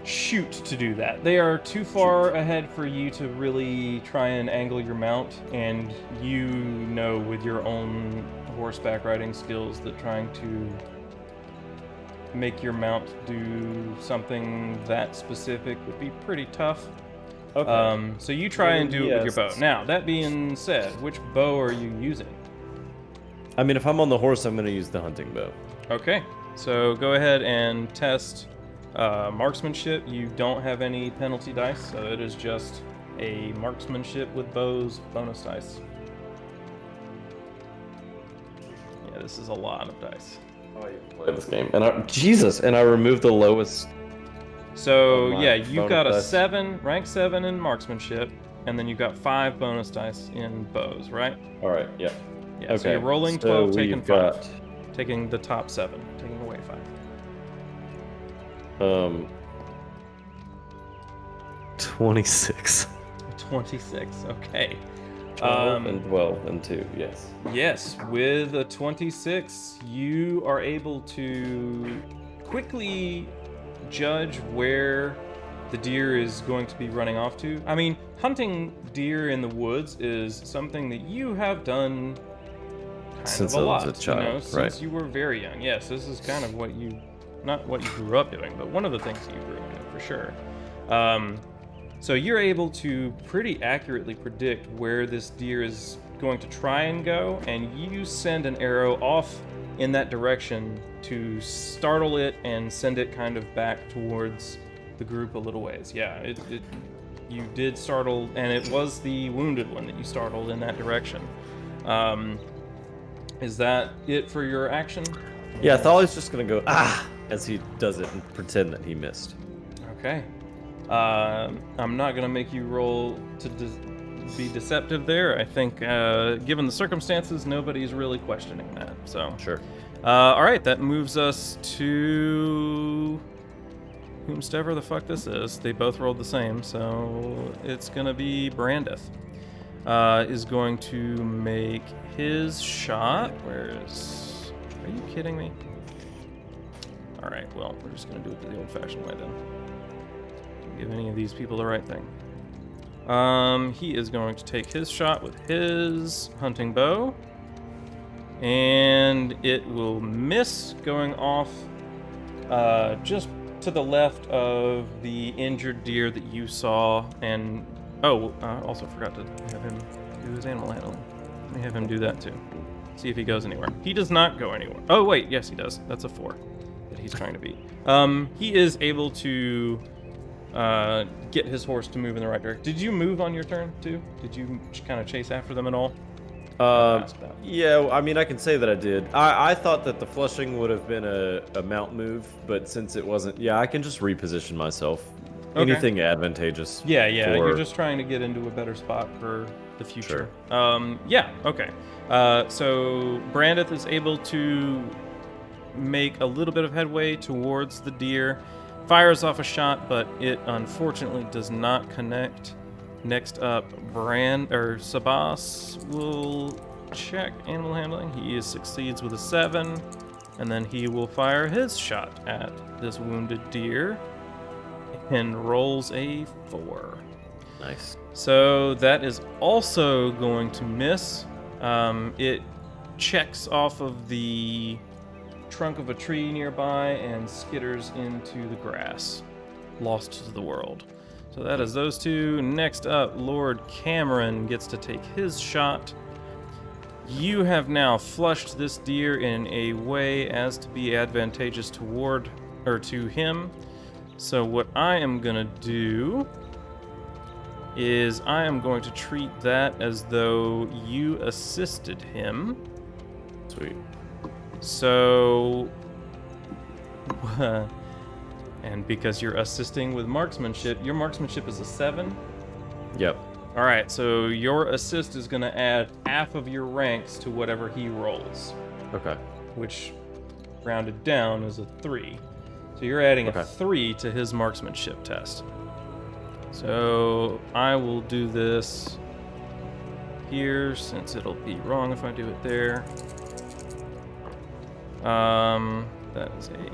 Shoot to do that. They are too far ahead for you to really try and angle your mount, and you know with your own horseback riding skills that trying to make your mount do something that specific would be pretty tough. Okay. So you try and do it with your bow. Now, that being said, which bow are you using? I mean, if I'm on the horse, I'm going to use the hunting bow. Okay, so go ahead and test marksmanship. You don't have any penalty dice, so it is just a marksmanship with bows bonus dice. Yeah, this is a lot of dice. Oh, you play this game. And I removed the lowest. So yeah, you've got a dice. 7, rank 7 in marksmanship, and then you've got 5 bonus dice in bows, right? All right, yeah. Yeah, Okay. so you're rolling so 12, taking we've 5. got, Taking the top 7, taking away 5. 26. 26, okay. 12 and 12 and 2, yes. Yes, with a 26, you are able to quickly judge where the deer is going to be running off to. I mean, hunting deer in the woods is something that you have done Since a I lot, was a child, since you were very young. Yes, this is kind of what you, not what you grew up doing, but one of the things you grew up doing for sure. So you're able to pretty accurately predict where this deer is going to try and go, and you send an arrow off in that direction to startle it and send it kind of back towards the group a little ways. Yeah, you did startle, and it was the wounded one that you startled in that direction. Is that it for your action? Yeah, Tholly's just gonna go as he does it and pretend that he missed. Okay. I'm not gonna make you roll to be deceptive there. I think, given the circumstances, nobody's really questioning that. So Sure. All right, that moves us to whomstever the fuck this is. They both rolled the same, so it's gonna be Brendeth. Is going to make his shot. Where's? Are you kidding me? All right, well, we're just gonna do it the old-fashioned way then. Give any of these people the right thing. He is going to take his shot with his hunting bow, and it will miss, going off just to the left of the injured deer that you saw. And I also forgot to have him do his animal handling. Let me have him do that too. See if he goes anywhere. He does not go anywhere. Oh wait, yes he does. That's a 4 that he's trying to beat. He is able to get his horse to move in the right direction. Did you move on your turn too? Did you kind of chase after them at all? Yeah, I mean, I can say that I did. I thought that the flushing would have been a mount move, but since it wasn't, yeah, I can just reposition myself. Okay. Anything advantageous. Yeah, you're just trying to get into a better spot for the future. Sure. Yeah, okay. So Brendeth is able to make a little bit of headway towards the deer, fires off a shot, but it unfortunately does not connect. Next up, Sabas will check animal handling. He succeeds with a 7, and then he will fire his shot at this wounded deer and rolls a 4. Nice. So that is also going to miss. It checks off of the trunk of a tree nearby and skitters into the grass, lost to the world. So that is those two. Next up, Lord Camren gets to take his shot. You have now flushed this deer in a way as to be advantageous to him. So what I am gonna do is I am going to treat that as though you assisted him. Sweet. So, and because you're assisting with marksmanship, your marksmanship is a 7. Yep. All right, so your assist is going to add half of your ranks to whatever he rolls, Okay. which rounded down is a 3. So you're adding Okay. a 3 to his marksmanship test. So I will do this here since it'll be wrong if I do it there. That is a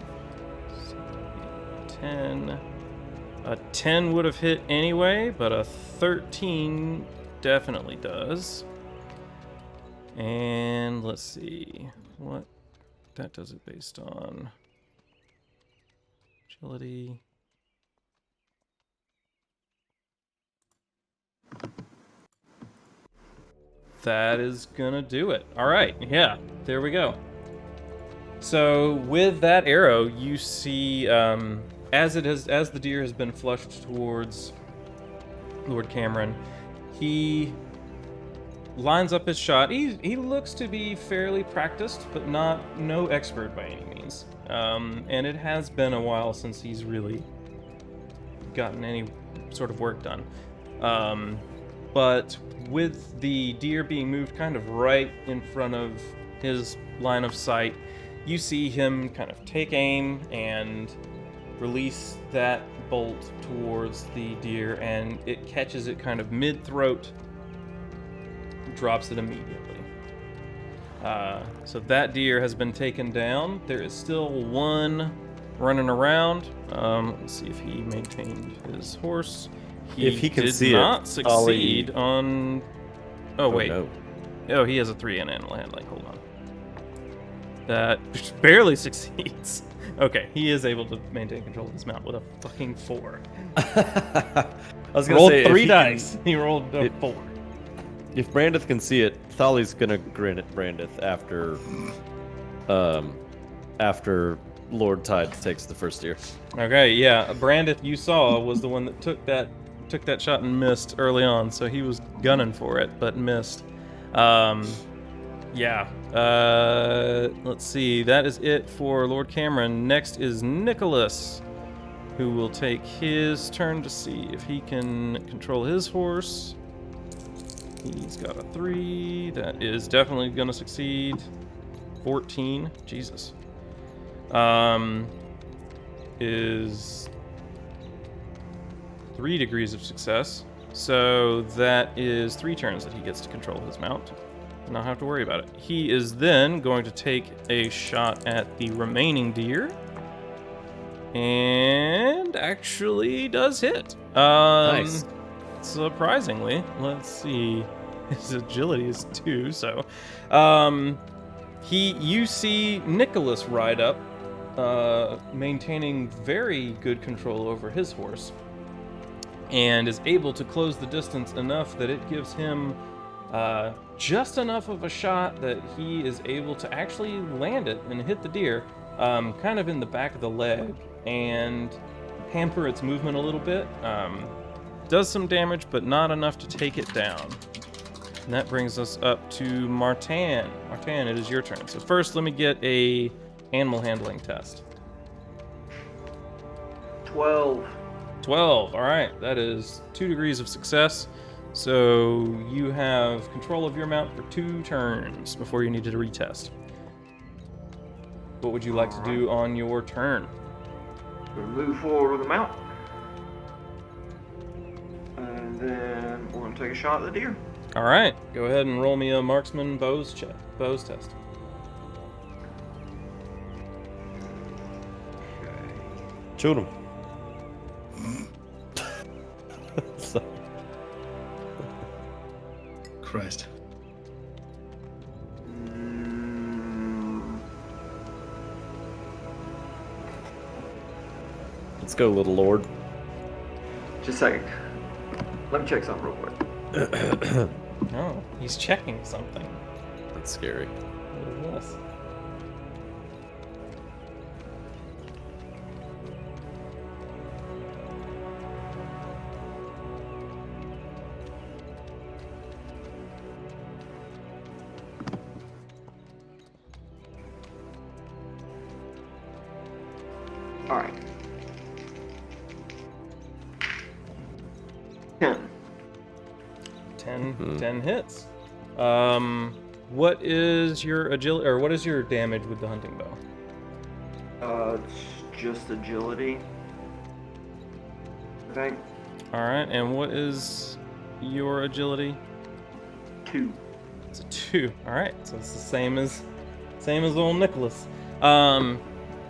10. A 10 would have hit anyway, but a 13 definitely does. And let's see what that does it based on. Agility. That is gonna do it. All right, yeah, there we go. So with that arrow, you see, as the deer has been flushed towards Lord Camren, he lines up his shot. He looks to be fairly practiced, but no expert by any means. And it has been a while since he's really gotten any sort of work done. But with the deer being moved kind of right in front of his line of sight, you see him kind of take aim and release that bolt towards the deer, and it catches it kind of mid-throat, drops it immediately. So that deer has been taken down. There is still one running around. Let's see if he maintained his horse. If he can did see not it, succeed on... Oh, wait. No. Oh, he has a 3 in animal handling. Hold on. That barely succeeds. Okay, he is able to maintain control of his mount with a fucking 4. I was gonna Rolled say, 3 dice. He rolled a 4. If Brendeth can see it, Tholly's gonna grin at Brendeth after Lord Tide takes the first deer. Okay, yeah. Brendeth, you saw, was the one that took that shot and missed early on, so he was gunning for it, but missed. Yeah. Let's see. That is it for Lord Camren. Next is Nicholas, who will take his turn to see if he can control his horse. He's got a 3. That is definitely going to succeed. 14. Jesus. Is 3 degrees of success. So that is 3 turns that he gets to control his mount. Not have to worry about it. He is then going to take a shot at the remaining deer. And actually does hit. Nice. Surprisingly. Let's see. His agility is 2, so you see Nicholas ride up, maintaining very good control over his horse, and is able to close the distance enough that it gives him just enough of a shot that he is able to actually land it and hit the deer, kind of in the back of the leg, and hamper its movement a little bit. Does some damage, but not enough to take it down. And that brings us up to Martan. Martan, it is your turn. So first, let me get a animal handling test. 12. 12. All right, that is 2 degrees of success. So you have control of your mount for 2 turns before you need to retest. What would you like to do on your turn? We'll move forward with the mount. And then we're going to take a shot at the deer. All right, go ahead and roll me a marksman bows test. Shoot him. So- Christ. Let's go, little lord. Just a second. Let me check something real quick. Oh, he's checking something. That's scary. What is this? Alright. 10. 10 hits. What is your agility, or what is your damage with the hunting bow? It's just agility. I think. Alright, and what is your agility? 2. It's a 2. Alright, so it's the same as old Nicholas.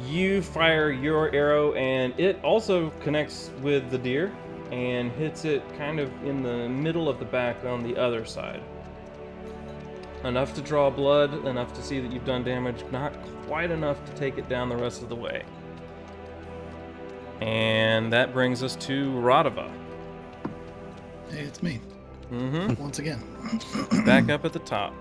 You fire your arrow, and it also connects with the deer and hits it kind of in the middle of the back on the other side. Enough to draw blood, enough to see that you've done damage, not quite enough to take it down the rest of the way. And that brings us to Raduva. Hey, it's me. Mm-hmm. Once again. Back up at the top.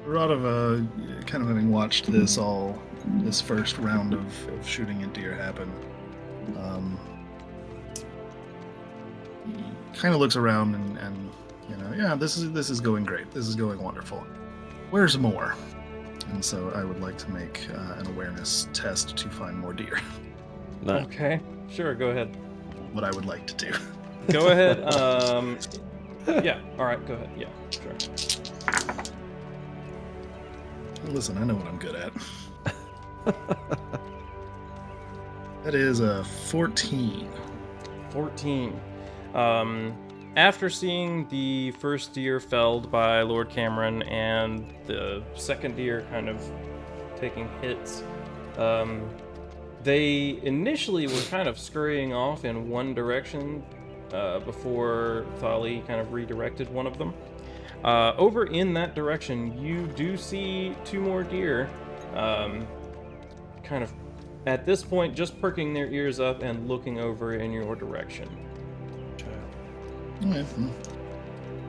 Raduva, kind of having watched this first round of shooting at deer happen, he kind of looks around and yeah, this is going great. This is going wonderful. Where's more? And so I would like to make an awareness test to find more deer. No. Okay, sure, go ahead. What I would like to do. Go ahead. Yeah, alright, go ahead. Yeah, sure. Listen, I know what I'm good at. That is a 14. 14. After seeing the first deer felled by Lord Camren and the second deer kind of taking hits, they initially were kind of scurrying off in one direction before Tholly kind of redirected one of them. Over in that direction, you do see 2 more deer, kind of, at this point, just perking their ears up and looking over in your direction. Alright.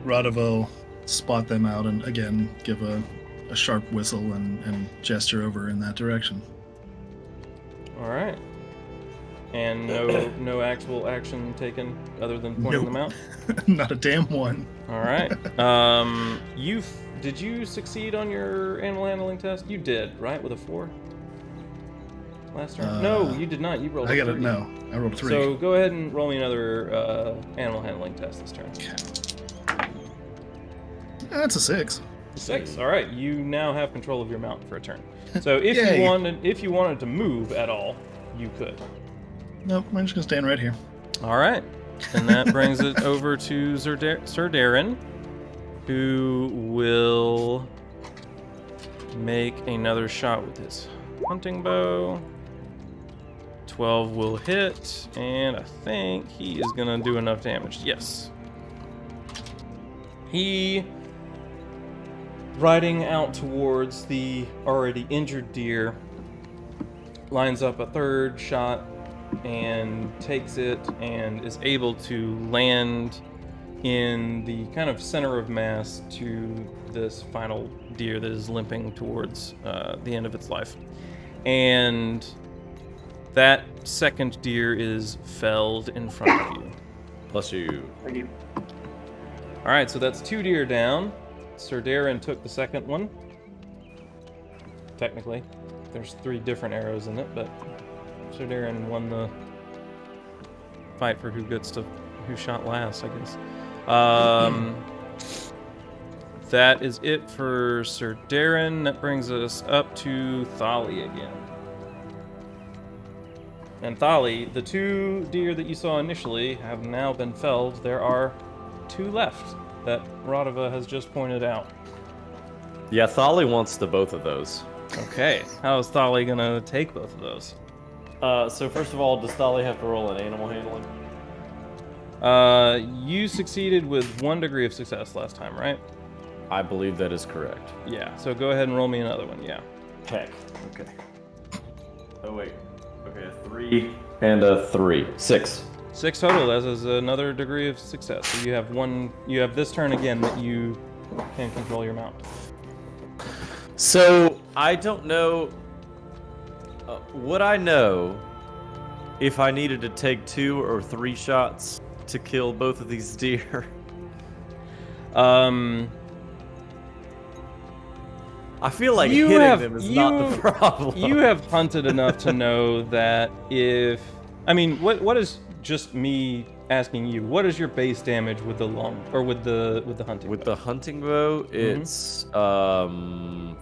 Raduva will spot them out and again give a sharp whistle and gesture over in that direction. Alright. And no actual action taken other than pointing them out? Not a damn one. Alright. Did you succeed on your animal handling test? You did, right? With a 4? Last turn? No, you did not. You rolled I a got 3. it. No, I rolled a 3. So go ahead and roll me another animal handling test this turn. Okay. That's a 6. 6. All right. You now have control of your mount for a turn. So if Yay. you wanted to move at all, you could. Nope, I'm just gonna stand right here. All right. And that brings it over to Sir Darren, who will make another shot with his hunting bow. 12 will hit, and I think he is gonna do enough damage. Yes. He, riding out towards the already injured deer, lines up a third shot and takes it and is able to land in the kind of center of mass to this final deer that is limping towards the end of its life. And that second deer is felled in front of you. Plus you. Thank you. All right, so that's 2 deer down. Sir Darren took the second one. Technically, there's 3 different arrows in it, but Sir Darren won the fight for who shot last, I guess. That is it for Sir Darren. That brings us up to Tholly again. And Tholly, the 2 deer that you saw initially have now been felled. There are 2 left that Raduva has just pointed out. Yeah, Tholly wants the both of those. Okay, how is Tholly gonna take both of those? So first of all, does Tholly have to roll an animal handling? You succeeded with 1 degree of success last time, right? I believe that is correct. Yeah, so go ahead and roll me another one, yeah. Heck. Okay. Oh wait. Okay, a 3 and a 3. 6. 6 total. That is another degree of success. So you have one. You have this turn again that you can control your mount. So I don't know. Would I know if I needed to take 2 or 3 shots to kill both of these deer? I feel like hitting them is not the problem. You have hunted enough to know that if... I mean, what is just me asking you, what is your base damage with the long... or with the hunting With bow? the hunting bow, it's 3. A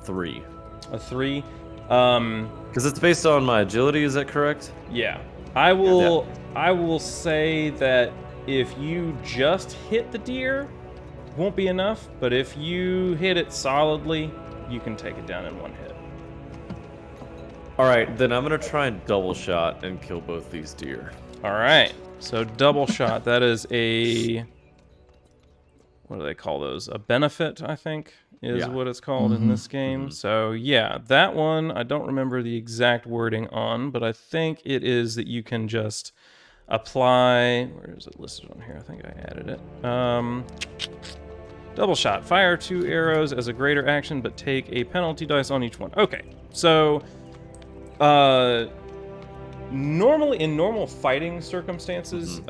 3? Because it's based on my agility, is that correct? Yeah. I will say that if you just hit the deer, won't be enough, but if you hit it solidly, you can take it down in one hit. Alright, then I'm gonna try and double shot and kill both these deer. Alright, so double shot, that is a... what do they call those? A benefit, I think, is what it's called in this game. So yeah, that one, I don't remember the exact wording on, but I think it is that you can just apply... where is it listed on here? I think I added it. Double shot. Fire 2 arrows as a greater action, but take a penalty dice on each one. Okay, so... normally, in normal fighting circumstances,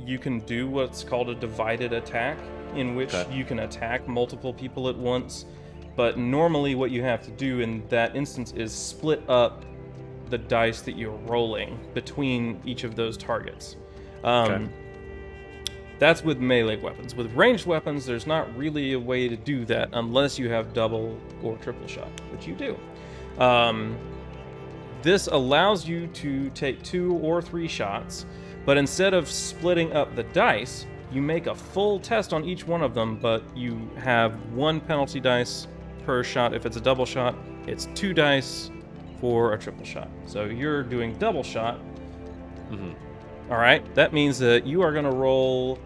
you can do what's called a divided attack, in which you can attack multiple people at once. But normally what you have to do in that instance is split up the dice that you're rolling between each of those targets. That's with melee weapons. With ranged weapons, there's not really a way to do that unless you have double or triple shot, which you do. This allows you to take 2 or 3 shots, but instead of splitting up the dice, you make a full test on each one of them, but you have 1 penalty dice per shot. If it's a double shot, it's 2 dice for a triple shot. So you're doing double shot. All right, that means that you are going to roll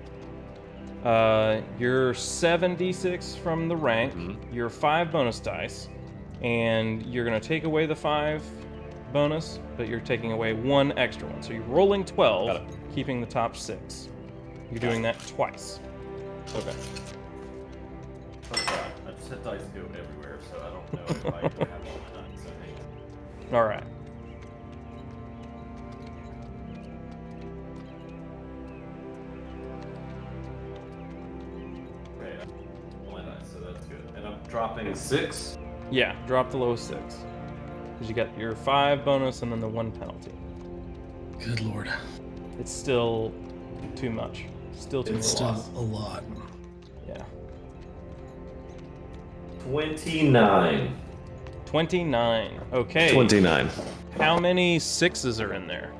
your 7d6 from the rank, your 5 bonus dice, and you're going to take away the 5 bonus, but you're taking away 1 extra one. So you're rolling 12, keeping the top 6. You're doing that twice. Okay. I just had dice go everywhere, so I don't know if I have all the dice. All right. Okay, only dice, so that's good. And I'm dropping 6. Yeah, drop the lowest 6. Because you got your 5 bonus and then the 1 penalty. Good lord. It's still too much. Still too It's much. still a lot. Yeah. 29. 29. Okay. 29. How many 6s are in there?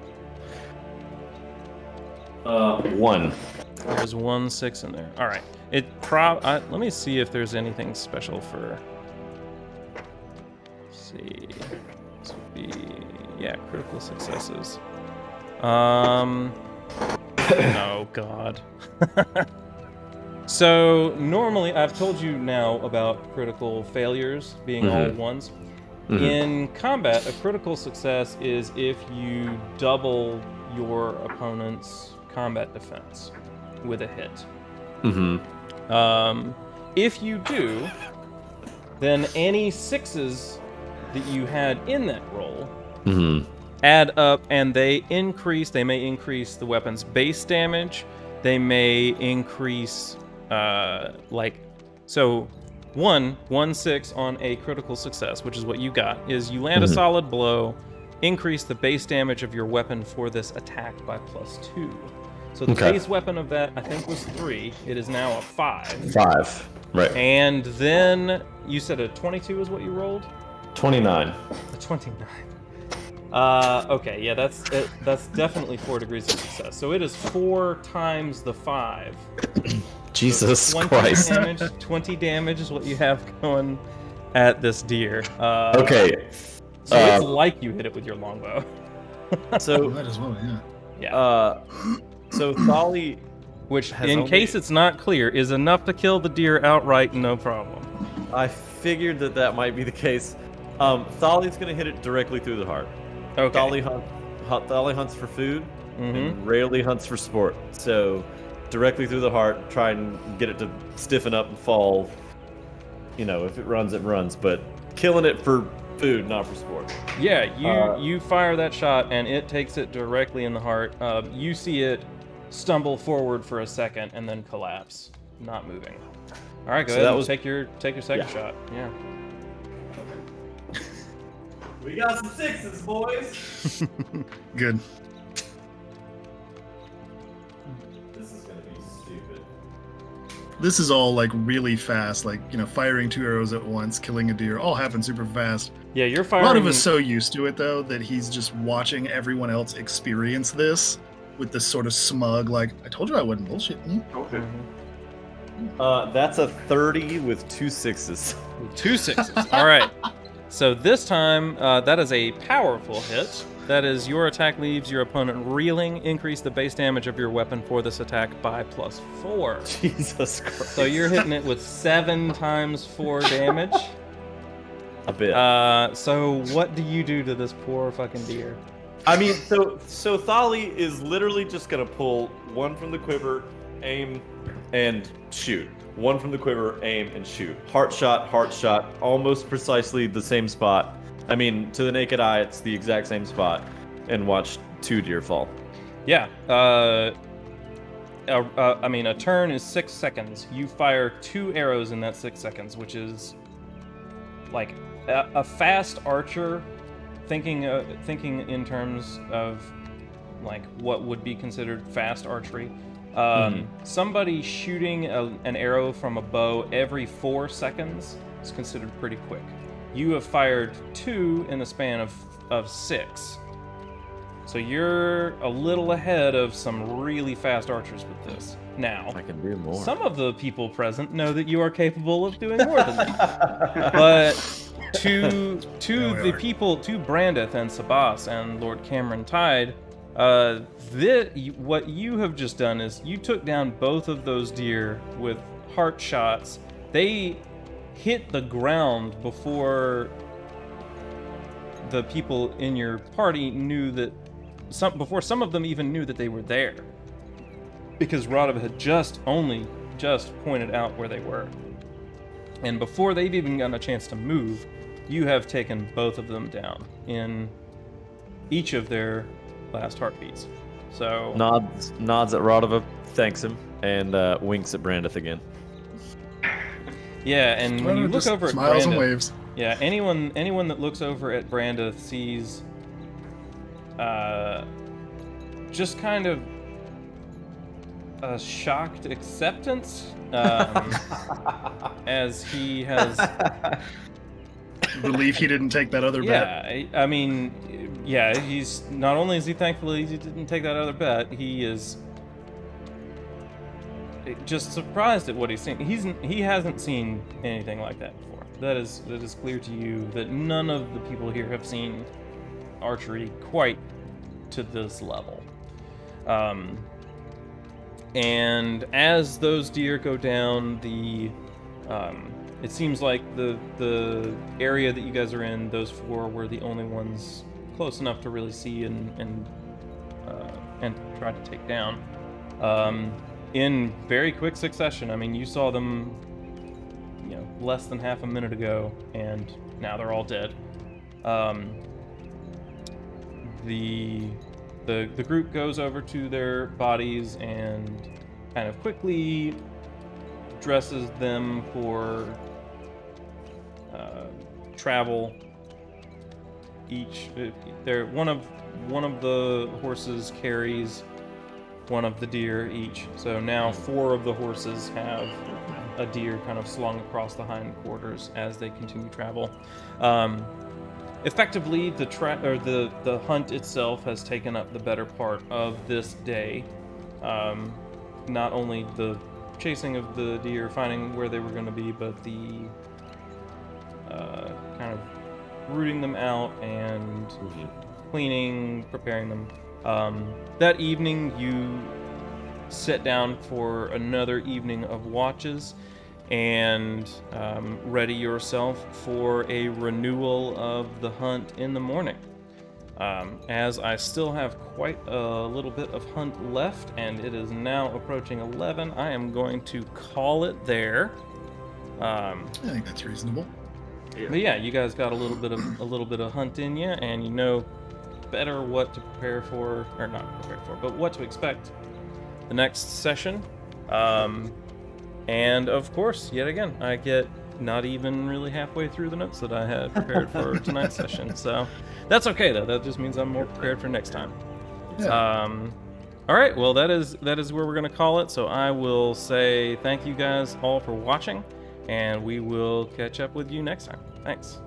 1. There's 1 6 in there. All right. Let me see if there's anything special for. Let's see. This would be critical successes. Oh God. So normally, I've told you now about critical failures being all ones. In combat, a critical success is if you double your opponent's combat defense with a hit. If you do, then any 6s that you had in that roll add up, and they may increase the weapon's base damage. They may increase, so 1 6 on a critical success, which is what you got, is you land a solid blow, increase the base damage of your weapon for this attack by +2. So the base weapon of that, I think, was 3. It is now a 5. 5. Right. And then you said a 22 is what you rolled? 29. A 29. Okay, yeah, that's definitely 4 degrees of success. So it is 4 times the 5. Jesus So 20 Christ. Damage, 20 damage is what you have going at this deer. Okay. So it's like you hit it with your longbow. So, Might as well, yeah. Yeah. So Tholly, Which, has in only- case it's not clear, is enough to kill the deer outright, no problem. I figured that might be the case. Tholly's gonna hit it directly through the heart. Okay. Tholly hunts for food Mm-hmm. and rarely hunts for sport. So directly through the heart, try and get it to stiffen up and fall. You know, if it runs, it runs. But killing it for food, not for sport. Yeah, you fire that shot, and it takes it directly in the heart. You see it stumble forward for a second and then collapse, not moving. All right, go ahead. And take your second shot. Yeah. We got some sixes, boys. Good. This is gonna be stupid. This is all like really fast, like, you know, firing 2 arrows at once, killing a deer, all happens super fast. Yeah, you're A firing. lot of us so used to it though that he's just watching everyone else experience this with this sort of smug, like, I told you I wasn't bullshitting you. Okay. That's a 30 with 2 sixes. 2 sixes. All right. So this time, that is a powerful hit. That is, your attack leaves your opponent reeling. Increase the base damage of your weapon for this attack by +4. Jesus Christ. So you're hitting it with 7 times 4 damage. A bit. So what do you do to this poor fucking deer? I mean, so Tholly is literally just gonna pull one from the quiver, aim, and shoot. One from the quiver, aim, and shoot. Heart shot, almost precisely the same spot. I mean, to the naked eye, it's the exact same spot. And watch 2 deer fall. Yeah. I mean, a turn is 6 seconds. You fire 2 arrows in that 6 seconds, which is like a fast archer. Thinking in terms of like what would be considered fast archery. Somebody shooting an arrow from a bow every 4 seconds is considered pretty quick. You have fired 2 in the span of 6. So you're a little ahead of some really fast archers with this. Now, I can do more. some of the people present know that you are capable of doing more than that. But to the people, to Brendeth and Sabas and Lord Camren Tide, what you have just done is you took down both of those deer with heart shots. They hit the ground before the people in your party knew that before some of them even knew that they were there, because Raduva had just pointed out where they were, and before they've even gotten a chance to move, you have taken both of them down in each of their last heartbeats. So nods at Raduva, thanks him, and winks at Brendeth again. Yeah, and when you look over at smiles and Brendeth, waves. yeah, anyone that looks over at Brendeth sees just kind of a shocked acceptance as he has Relief he didn't take that other bet. Yeah, I mean, yeah, he's not only is he thankful he didn't take that other bet, he is just surprised at what he's seen. He hasn't seen anything like that before. That is clear to you that none of the people here have seen archery quite to this level. And as those deer go down, it seems like the area that you guys are in, those 4 were the only ones close enough to really see and try to take down. In very quick succession. I mean, you saw them, less than half a minute ago, and now they're all dead. The group goes over to their bodies and kind of quickly dresses them for travel. One of the horses carries one of the deer each. So now 4 of the horses have a deer kind of slung across the hindquarters as they continue travel. Effectively, the hunt itself has taken up the better part of this day. Not only the chasing of the deer, finding where they were going to be, but the kind of rooting them out and cleaning, preparing them. That evening, you sit down for another evening of watches, and ready yourself for a renewal of the hunt in the morning. As I still have quite a little bit of hunt left, and it is now approaching 11, I am going to call it there. I think that's reasonable. But yeah, you guys got a little bit of hunt in you, and you know better what to prepare for, or not prepare for, but what to expect the next session. And of course, yet again, I get not even really halfway through the notes that I had prepared for tonight's session. So that's okay though. That just means I'm more prepared for next time. Yeah. All right. Well, that is where we're gonna call it. So I will say thank you guys all for watching, and we will catch up with you next time. Thanks.